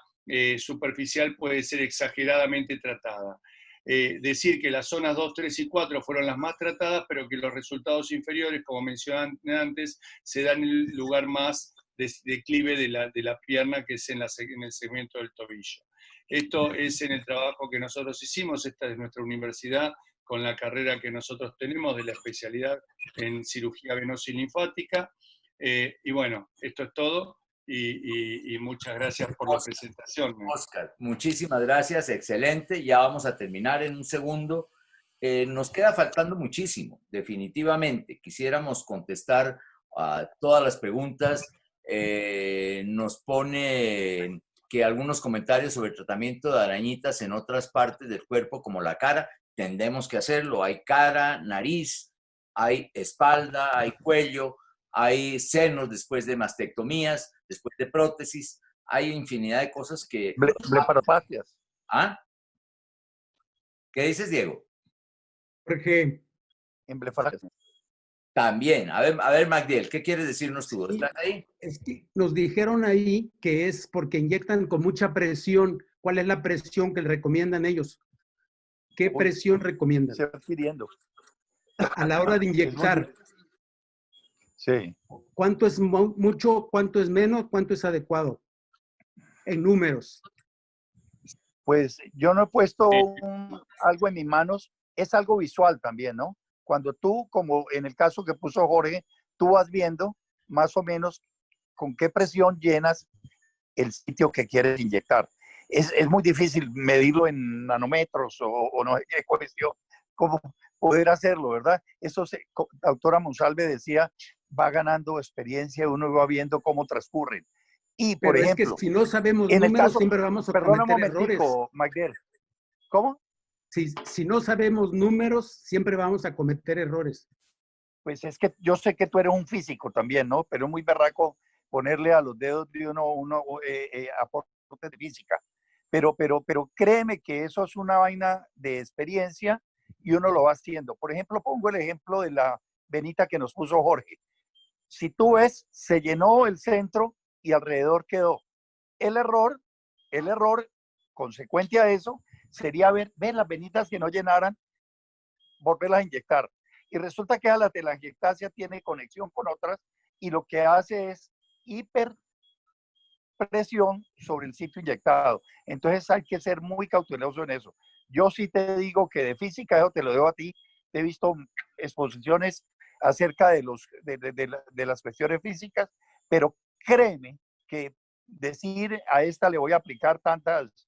Speaker 2: superficial puede ser exageradamente tratada. Decir que las zonas 2, 3 y 4 fueron las más tratadas, pero que los resultados inferiores, como mencioné antes, se dan en el lugar más de declive de la pierna, que es en el segmento del tobillo. Esto es en el trabajo que nosotros hicimos, esta es nuestra universidad, con la carrera que nosotros tenemos de la especialidad en cirugía venosa y linfática. Y bueno, esto es todo. Y muchas gracias por la presentación.
Speaker 1: Oscar, muchísimas gracias, excelente. Ya vamos a terminar en un segundo. Nos queda faltando muchísimo, definitivamente. Quisiéramos contestar a todas las preguntas. Nos pone que algunos comentarios sobre el tratamiento de arañitas en otras partes del cuerpo, como la cara, tendemos que hacerlo. Hay cara, nariz, hay espalda, hay cuello, hay senos después de mastectomías, después de prótesis, hay infinidad de cosas que...
Speaker 3: Blefaropatias.
Speaker 1: ¿Ah? ¿Qué dices, Diego?
Speaker 5: Porque...
Speaker 3: En blefaropatias.
Speaker 1: También. A ver, Magdiel, ¿qué quieres decirnos tú? ¿Estás ahí?
Speaker 5: Es que nos dijeron ahí que es porque inyectan con mucha presión. ¿Cuál es la presión que le recomiendan ellos? ¿Qué presión recomiendan?
Speaker 3: Se va adquiriendo.
Speaker 5: A la hora de inyectar.
Speaker 3: Sí.
Speaker 5: ¿Cuánto es mucho? ¿Cuánto es menos? ¿Cuánto es adecuado? En números.
Speaker 3: Pues yo no he puesto algo en mis manos. Es algo visual también, ¿no? Cuando tú, como en el caso que puso Jorge, tú vas viendo más o menos con qué presión llenas el sitio que quieres inyectar. Es muy difícil medirlo en nanómetros o no sé qué cuestión, cómo poder hacerlo, ¿verdad? Eso, doctora Monsalve decía, va ganando experiencia, uno va viendo cómo transcurren. Y, por
Speaker 5: Pero
Speaker 3: ejemplo,
Speaker 5: es que si no sabemos
Speaker 3: en el
Speaker 5: números,
Speaker 3: caso,
Speaker 5: siempre vamos a
Speaker 3: perdona un
Speaker 5: cometer
Speaker 3: momentico,
Speaker 5: errores.
Speaker 3: Magdiel. ¿Cómo?
Speaker 5: Si no sabemos números, siempre vamos a cometer errores.
Speaker 3: Pues es que yo sé que tú eres un físico también, ¿no? Pero es muy berraco ponerle a los dedos de uno aportes de física. Pero créeme que eso es una vaina de experiencia y uno lo va haciendo. Por ejemplo, pongo el ejemplo de la venita que nos puso Jorge. Si tú ves, se llenó el centro y alrededor quedó. El error consecuente a eso, sería ver las venitas que no llenaran, volverlas a inyectar. Y resulta que la telangiectasia tiene conexión con otras y lo que hace es hiperpresión sobre el sitio inyectado. Entonces hay que ser muy cauteloso en eso. Yo sí te digo que de física, eso te lo debo a ti, he visto exposiciones acerca de las cuestiones físicas, pero créeme que decir a esta le voy a aplicar tantas,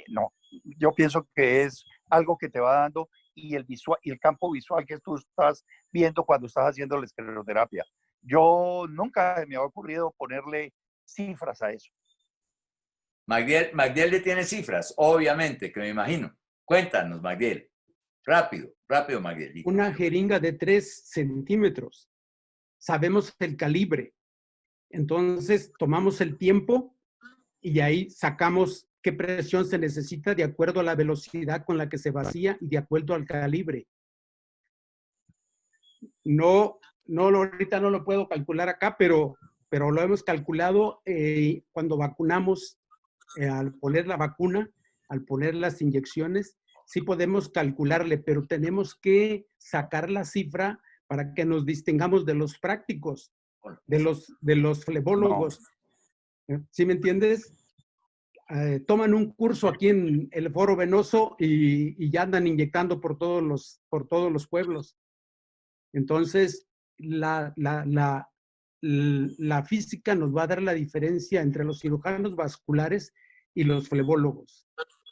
Speaker 3: no, yo pienso que es algo que te va dando y el campo visual que tú estás viendo cuando estás haciendo la escleroterapia. Yo nunca me ha ocurrido ponerle cifras a eso.
Speaker 1: Magdiel le tiene cifras, obviamente, que me imagino. Cuéntanos, Magdiel. Rápido, Magdiel.
Speaker 5: Una jeringa de 3 centímetros. Sabemos el calibre. Entonces, tomamos el tiempo y ahí sacamos qué presión se necesita de acuerdo a la velocidad con la que se vacía y de acuerdo al calibre. Ahorita no lo puedo calcular acá, pero lo hemos calculado cuando vacunamos, al poner la vacuna, al poner las inyecciones, sí podemos calcularle, pero tenemos que sacar la cifra para que nos distingamos de los prácticos, de los flebólogos. No. ¿Sí me entiendes? Toman un curso aquí en el Foro Venoso y ya andan inyectando por todos los pueblos. Entonces, la física nos va a dar la diferencia entre los cirujanos vasculares y los flebólogos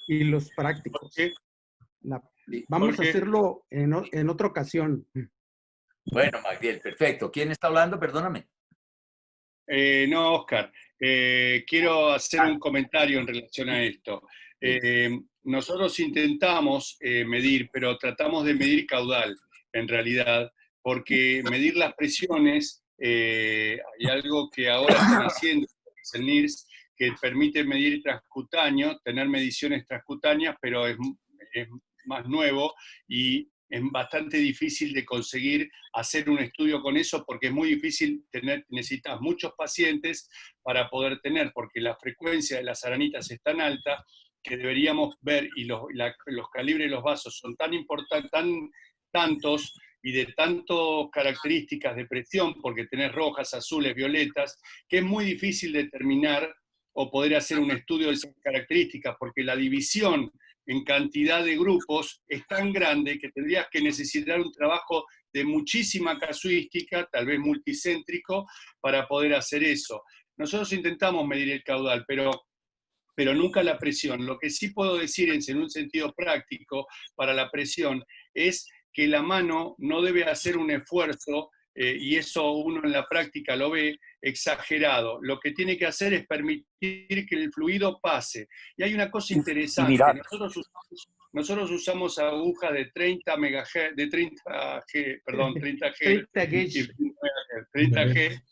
Speaker 5: y los prácticos. Vamos a hacerlo en otra ocasión.
Speaker 1: Bueno, Magdiel, perfecto. ¿Quién está hablando? Perdóname.
Speaker 2: No, Oscar. Quiero hacer un comentario en relación a esto. Nosotros intentamos medir, pero tratamos de medir caudal, en realidad, porque medir las presiones, hay algo que ahora están haciendo, es el NIRS, que permite medir transcutáneo, tener mediciones transcutáneas, pero es más nuevo y es bastante difícil de conseguir hacer un estudio con eso porque es muy difícil necesitas muchos pacientes para poder tener, porque la frecuencia de las aranitas es tan alta que deberíamos ver, y los calibres de los vasos son tan importantes, tantos, y de tantas características de presión, porque tenés rojas, azules, violetas, que es muy difícil determinar o poder hacer un estudio de esas características, porque la división en cantidad de grupos es tan grande que tendrías que necesitar un trabajo de muchísima casuística, tal vez multicéntrico, para poder hacer eso. Nosotros intentamos medir el caudal, pero nunca la presión. Lo que sí puedo decir en un sentido práctico para la presión es que la mano no debe hacer un esfuerzo, y eso uno en la práctica lo ve, exagerado. Lo que tiene que hacer es permitir que el fluido pase. Y hay una cosa interesante. Nosotros usamos agujas de 30 MHz, de 30 G, perdón, 30 G, 30 G,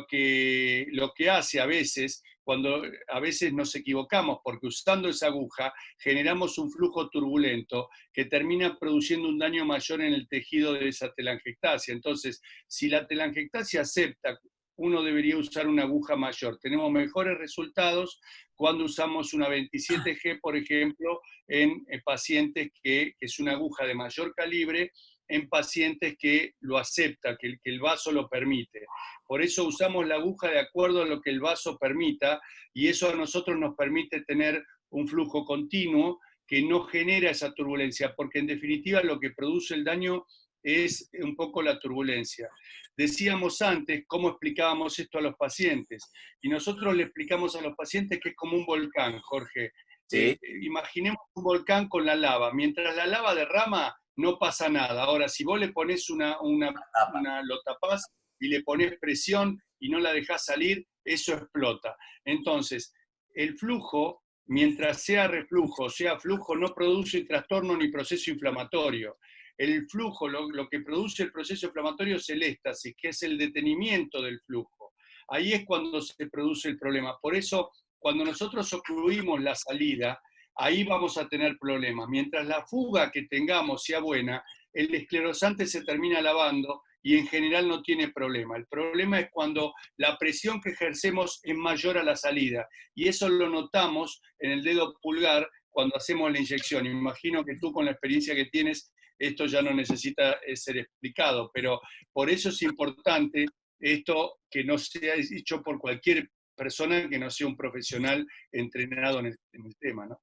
Speaker 2: que lo que hace a veces, cuando a veces nos equivocamos, porque usando esa aguja generamos un flujo turbulento que termina produciendo un daño mayor en el tejido de esa telangiectasia. Entonces, si la telangiectasia acepta, uno debería usar una aguja mayor. Tenemos mejores resultados cuando usamos una 27G, por ejemplo, en pacientes que es una aguja de mayor calibre, en pacientes que lo acepta, que el vaso lo permite. Por eso usamos la aguja de acuerdo a lo que el vaso permita, y eso a nosotros nos permite tener un flujo continuo que no genera esa turbulencia, porque en definitiva lo que produce el daño es un poco la turbulencia. Decíamos antes cómo explicábamos esto a los pacientes, y nosotros le explicamos a los pacientes que es como un volcán, Jorge.
Speaker 1: Sí.
Speaker 2: Imaginemos un volcán con la lava. Mientras la lava derrama, no pasa nada. Ahora, si vos le pones lo tapás y le pones presión y no la dejás salir, eso explota. Entonces, el flujo, mientras sea reflujo, sea flujo, no produce trastorno ni proceso inflamatorio. El flujo, lo que produce el proceso inflamatorio es el éxtasis, que es el detenimiento del flujo. Ahí es cuando se produce el problema. Por eso, cuando nosotros ocluimos la salida, ahí vamos a tener problemas. Mientras la fuga que tengamos sea buena, el esclerosante se termina lavando y en general no tiene problema. El problema es cuando la presión que ejercemos es mayor a la salida, y eso lo notamos en el dedo pulgar cuando hacemos la inyección. Y me imagino que tú, con la experiencia que tienes, esto ya no necesita ser explicado, pero por eso es importante esto, que no sea hecho por cualquier persona que no sea un profesional entrenado en el tema, ¿no?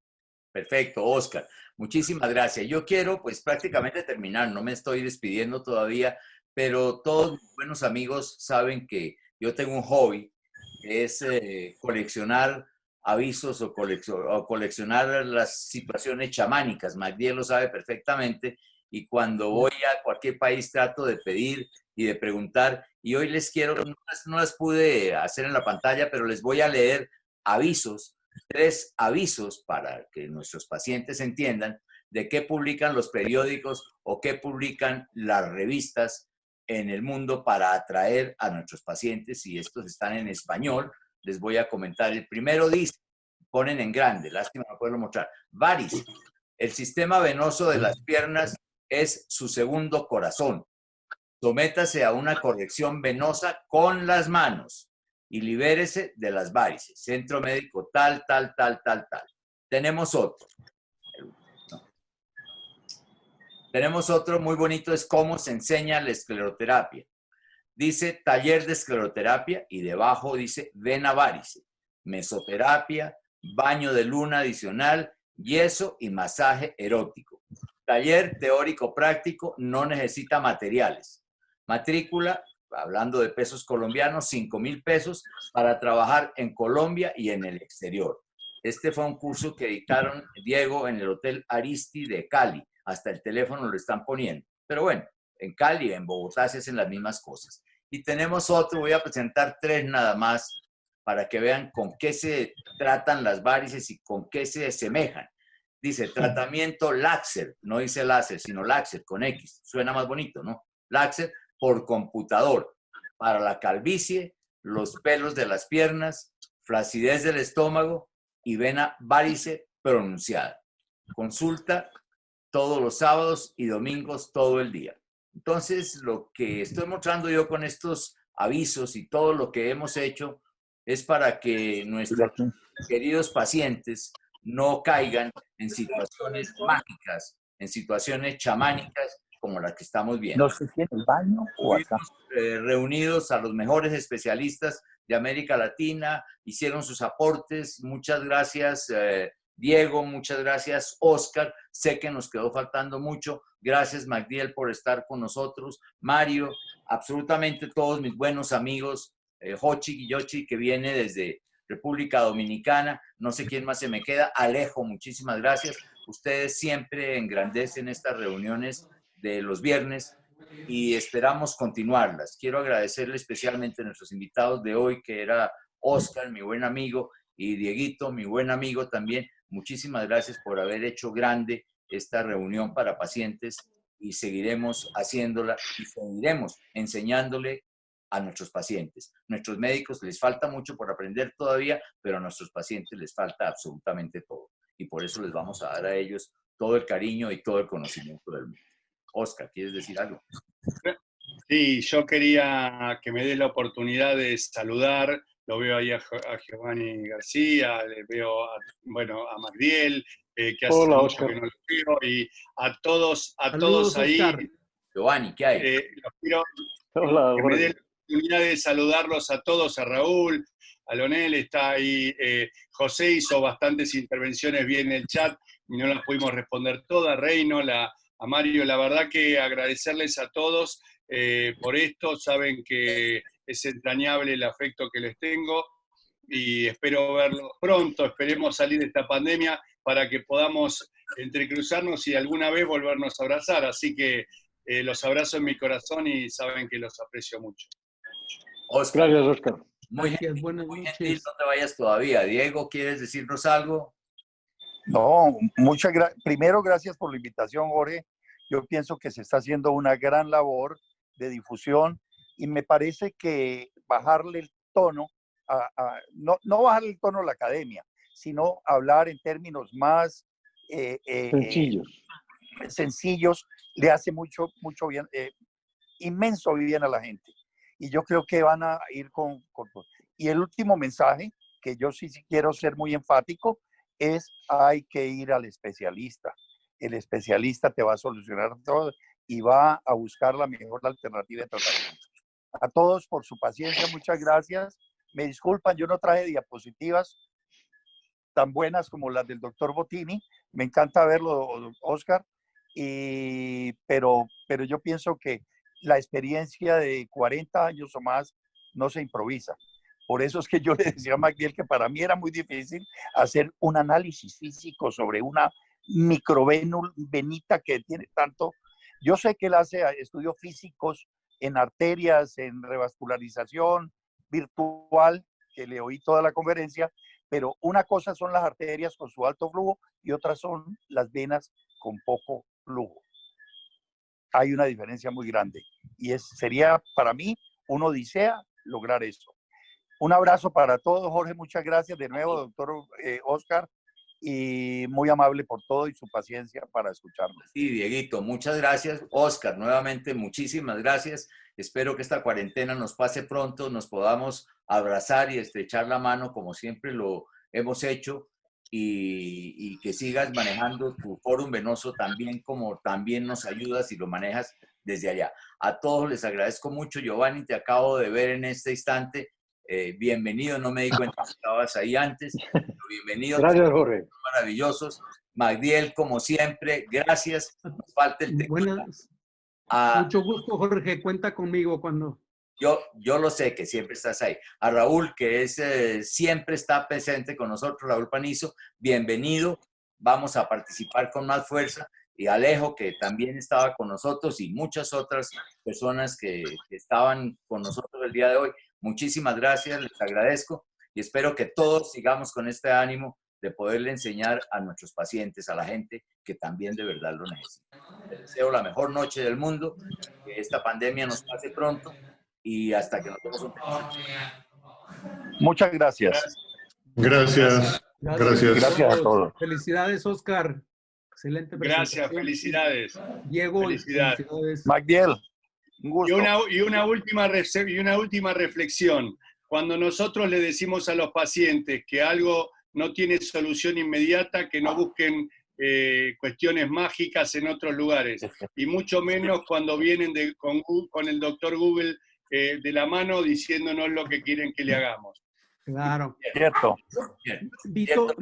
Speaker 1: Perfecto, Oscar. Muchísimas gracias. Yo quiero pues prácticamente terminar, no me estoy despidiendo todavía, pero todos mis buenos amigos saben que yo tengo un hobby, que es coleccionar avisos o coleccionar las situaciones chamánicas. Magdiel lo sabe perfectamente, y cuando voy a cualquier país trato de pedir y de preguntar, y hoy les quiero, no las pude hacer en la pantalla, pero les voy a leer avisos, 3 avisos para que nuestros pacientes entiendan de qué publican los periódicos o qué publican las revistas en el mundo para atraer a nuestros pacientes, y estos están en español. Les voy a comentar. El primero dice, ponen en grande, lástima no poderlo mostrar, varices. El sistema venoso de las piernas es su segundo corazón. Sométase a una corrección venosa con las manos y libérese de las varices. Centro médico tal. Tenemos otro. Tenemos otro muy bonito, es cómo se enseña la escleroterapia. Dice taller de escleroterapia y debajo dice vena varice, mesoterapia, baño de luna adicional, yeso y masaje erótico. Taller teórico práctico, no necesita materiales. Matrícula, hablando de pesos colombianos, 5,000 pesos para trabajar en Colombia y en el exterior. Este fue un curso que dictaron Diego en el Hotel Aristi de Cali. Hasta el teléfono lo están poniendo. Pero bueno, en Cali, en Bogotá se hacen las mismas cosas. Y tenemos otro, voy a presentar 3 nada más para que vean con qué se tratan las varices y con qué se asemejan. Dice tratamiento láser, no dice láser, sino láser con X. Suena más bonito, ¿no? Láser por computador para la calvicie, los pelos de las piernas, flacidez del estómago y vena varice pronunciada. Consulta todos los sábados y domingos todo el día. Entonces, lo que estoy mostrando yo con estos avisos y todo lo que hemos hecho es para que nuestros queridos pacientes no caigan en situaciones mágicas, en situaciones chamánicas como las que estamos viendo.
Speaker 3: No sé si en el baño o acá.
Speaker 1: Reunidos a los mejores especialistas de América Latina, hicieron sus aportes. Muchas gracias, Diego, muchas gracias, Oscar. Sé que nos quedó faltando mucho. Gracias, Magdiel, por estar con nosotros. Mario, absolutamente todos mis buenos amigos, Jochi Guillochi, que viene desde República Dominicana. No sé quién más se me queda. Alejo, muchísimas gracias. Ustedes siempre engrandecen estas reuniones de los viernes y esperamos continuarlas. Quiero agradecerle especialmente a nuestros invitados de hoy, que era Oscar, mi buen amigo, y Dieguito, mi buen amigo también. Muchísimas gracias por haber hecho grande esta reunión para pacientes, y seguiremos haciéndola y seguiremos enseñándole a nuestros pacientes. Nuestros médicos les falta mucho por aprender todavía, pero a nuestros pacientes les falta absolutamente todo. Y por eso les vamos a dar a ellos todo el cariño y todo el conocimiento del mundo. Oscar, ¿quieres decir algo?
Speaker 2: Sí, yo quería que me des la oportunidad de saludar. Lo veo ahí a Giovanni García, le veo a Magdiel, que hace
Speaker 8: Hola,
Speaker 2: mucho
Speaker 8: Oscar.
Speaker 2: que no lo veo, y a todos
Speaker 5: Saludos,
Speaker 2: ahí.
Speaker 5: Oscar.
Speaker 1: Giovanni, ¿qué hay?
Speaker 2: Los quiero
Speaker 8: Hola,
Speaker 2: que me dé la oportunidad de saludarlos a todos, a Raúl, a Leonel, está ahí, José hizo bastantes intervenciones bien en el chat y no las pudimos responder todas, Reino, a Mario, la verdad que agradecerles a todos por esto, saben que es entrañable el afecto que les tengo y espero verlos pronto, esperemos salir de esta pandemia para que podamos entrecruzarnos y alguna vez volvernos a abrazar, así que los abrazo en mi corazón y saben que los aprecio mucho.
Speaker 1: Oscar.
Speaker 8: Gracias, Oscar.
Speaker 1: Muy
Speaker 5: Gracias,
Speaker 1: gentil,
Speaker 5: buenas
Speaker 1: muy
Speaker 5: noches.
Speaker 1: gentil, no te vayas todavía. Diego, ¿quieres decirnos algo?
Speaker 3: No, muchas gracias. Primero, gracias por la invitación, Jorge. Yo pienso que se está haciendo una gran labor de difusión y me parece que bajarle el tono, no bajarle el tono a la academia, sino hablar en términos más
Speaker 8: Sencillos.
Speaker 3: sencillos, le hace mucho bien. inmenso bien a la gente. Y yo creo que van a ir con... Y el último mensaje, que yo sí quiero ser muy enfático, es hay que ir al especialista. El especialista te va a solucionar todo y va a buscar la mejor alternativa de tratamiento. A todos por su paciencia, muchas gracias. Me disculpan, yo no traje diapositivas tan buenas como las del doctor Bottini. Me encanta verlo, Oscar, pero yo pienso que la experiencia de 40 años o más no se improvisa. Por eso es que yo le decía a Magdiel que para mí era muy difícil hacer un análisis físico sobre una microvenita que tiene tanto. Yo sé que él hace estudios físicos en arterias, en revascularización virtual, que le oí toda la conferencia, pero una cosa son las arterias con su alto flujo y otra son las venas con poco flujo. Hay una diferencia muy grande y sería para mí una odisea lograr eso. Un abrazo para todos, Jorge, muchas gracias de nuevo, doctor Oscar, y muy amable por todo y su paciencia para escucharnos.
Speaker 1: Sí, Dieguito, muchas gracias. Oscar, nuevamente, muchísimas gracias. Espero que esta cuarentena nos pase pronto, nos podamos abrazar y estrechar la mano como siempre lo hemos hecho y que sigas manejando tu Fórum Venoso también como también nos ayudas y lo manejas desde allá. A todos les agradezco mucho. Giovanni, te acabo de ver en este instante. Bienvenido, no me di cuenta que estabas ahí antes. Bienvenido.
Speaker 11: Gracias, Jorge.
Speaker 1: Maravillosos. Magdiel, como siempre, gracias. Nos falta el
Speaker 5: Buenas. Mucho gusto, Jorge. Cuenta conmigo cuando...
Speaker 1: Yo lo sé que siempre estás ahí. A Raúl, que siempre está presente con nosotros, Raúl Panizo, bienvenido. Vamos a participar con más fuerza. Y Alejo, que también estaba con nosotros, y muchas otras personas que estaban con nosotros el día de hoy. Muchísimas gracias, les agradezco y espero que todos sigamos con este ánimo de poderle enseñar a nuestros pacientes, a la gente que también de verdad lo necesita. Les deseo la mejor noche del mundo, que esta pandemia nos pase pronto y hasta que nos vemos un poco.
Speaker 3: Muchas gracias.
Speaker 6: Gracias.
Speaker 3: Gracias a todos.
Speaker 5: Felicidades, Oscar. Excelente presentación.
Speaker 2: Gracias, felicidades.
Speaker 5: Diego,
Speaker 2: felicidades.
Speaker 3: Magdiel, un gusto.
Speaker 2: Y una última reflexión. Cuando nosotros le decimos a los pacientes que algo no tiene solución inmediata, que no busquen cuestiones mágicas en otros lugares. Y mucho menos cuando vienen con el doctor Google de la mano diciéndonos lo que quieren que le hagamos.
Speaker 5: Claro.
Speaker 3: Cierto.
Speaker 5: Vito,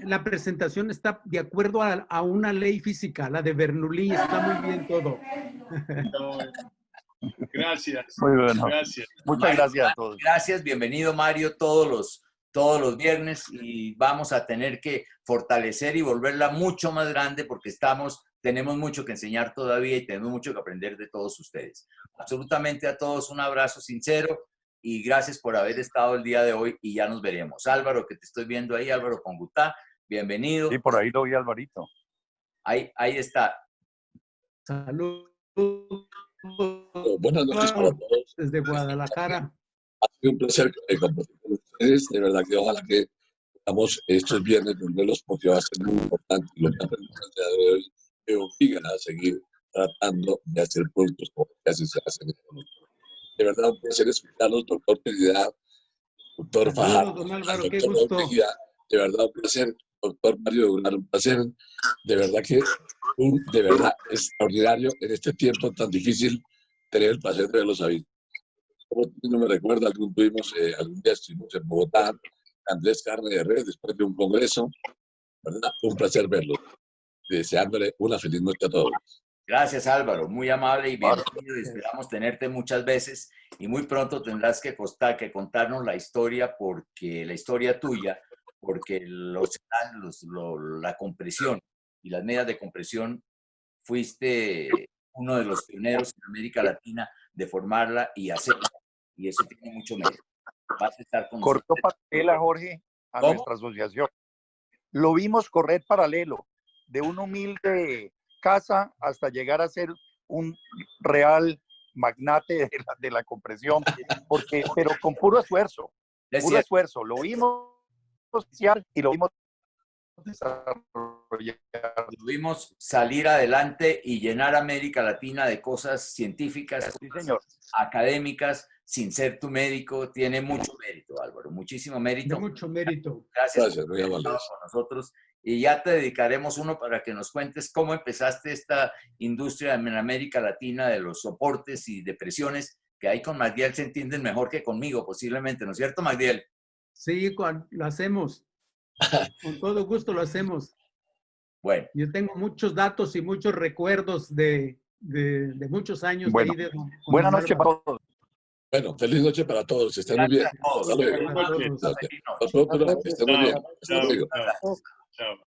Speaker 5: la presentación está de acuerdo a una ley física, la de Bernoulli, está muy bien todo.
Speaker 2: Gracias.
Speaker 3: Muy bueno.
Speaker 2: Gracias.
Speaker 3: Muchas gracias a todos.
Speaker 1: Gracias, bienvenido Mario todos los viernes y vamos a tener que fortalecer y volverla mucho más grande porque tenemos mucho que enseñar todavía y tenemos mucho que aprender de todos ustedes. Absolutamente a todos un abrazo sincero y gracias por haber estado el día de hoy y ya nos veremos. Álvaro, que te estoy viendo ahí, Álvaro Congutá, bienvenido.
Speaker 3: Sí, por ahí lo vi, Alvarito.
Speaker 1: Ahí está.
Speaker 5: Salud.
Speaker 12: Buenas noches para todos.
Speaker 5: Desde Guadalajara.
Speaker 12: Ha sido un placer compartir con ustedes. De verdad que ojalá que estamos estos viernes volverlos porque va a ser muy importante. Lo que aprendemos el día de hoy me obligan a seguir tratando de hacer productos como que así se hacen en el mundo. De verdad, un placer escucharlos, doctor Trinidad, doctor Fajardo,
Speaker 5: don Álvaro, qué
Speaker 12: doctor
Speaker 5: gusto.
Speaker 12: Mejía, de verdad un placer, doctor Mario Dunar, un placer, de verdad que de verdad extraordinario en este tiempo tan difícil tener el placer de verlos ahí. Como no me recuerda, algún día estuvimos en Bogotá, Andrés Carne de Red, después de un congreso, ¿verdad? Un placer verlos, deseándole una feliz noche a todos.
Speaker 1: Gracias Álvaro, muy amable y bienvenido y esperamos tenerte muchas veces y muy pronto tendrás que contarnos la historia tuya, porque la compresión y las medidas de compresión fuiste uno de los pioneros en América Latina de formarla y hacerla y eso tiene mucho mérito. Vas a estar con
Speaker 3: Corrió paralela, Jorge, a nuestra asociación. Lo vimos correr paralelo, de un humilde casa hasta llegar a ser un real magnate de la compresión, pero con puro esfuerzo, lo vimos y lo vimos
Speaker 1: Tuvimos salir adelante y llenar América Latina de cosas científicas,
Speaker 3: Sí, señor.
Speaker 1: académicas, sin ser tu médico. Tiene mucho mérito, Álvaro, muchísimo
Speaker 5: De
Speaker 1: mérito.
Speaker 5: mucho mérito.
Speaker 1: Gracias,
Speaker 12: Gracias, muy
Speaker 1: por haber
Speaker 12: amables.
Speaker 1: estado con nosotros. Y ya te dedicaremos uno para que nos cuentes cómo empezaste esta industria en América Latina de los soportes y depresiones, que ahí con Magdiel se entienden mejor que conmigo, posiblemente, ¿no es cierto, Magdiel?
Speaker 5: Sí, lo hacemos. Con todo gusto lo hacemos.
Speaker 1: Bueno,
Speaker 5: Yo tengo muchos datos y muchos recuerdos de muchos años
Speaker 3: Bueno,
Speaker 5: de ahí de don
Speaker 3: buenas
Speaker 5: Álvaro.
Speaker 3: noches para todos.
Speaker 12: Bueno, feliz noche para todos. Estén muy bien.
Speaker 1: gracias a todos.
Speaker 12: Hasta luego.
Speaker 5: Para todos.
Speaker 12: Hasta luego. Estén muy bien. Hasta
Speaker 2: Chao,
Speaker 12: luego.
Speaker 2: chao, chao.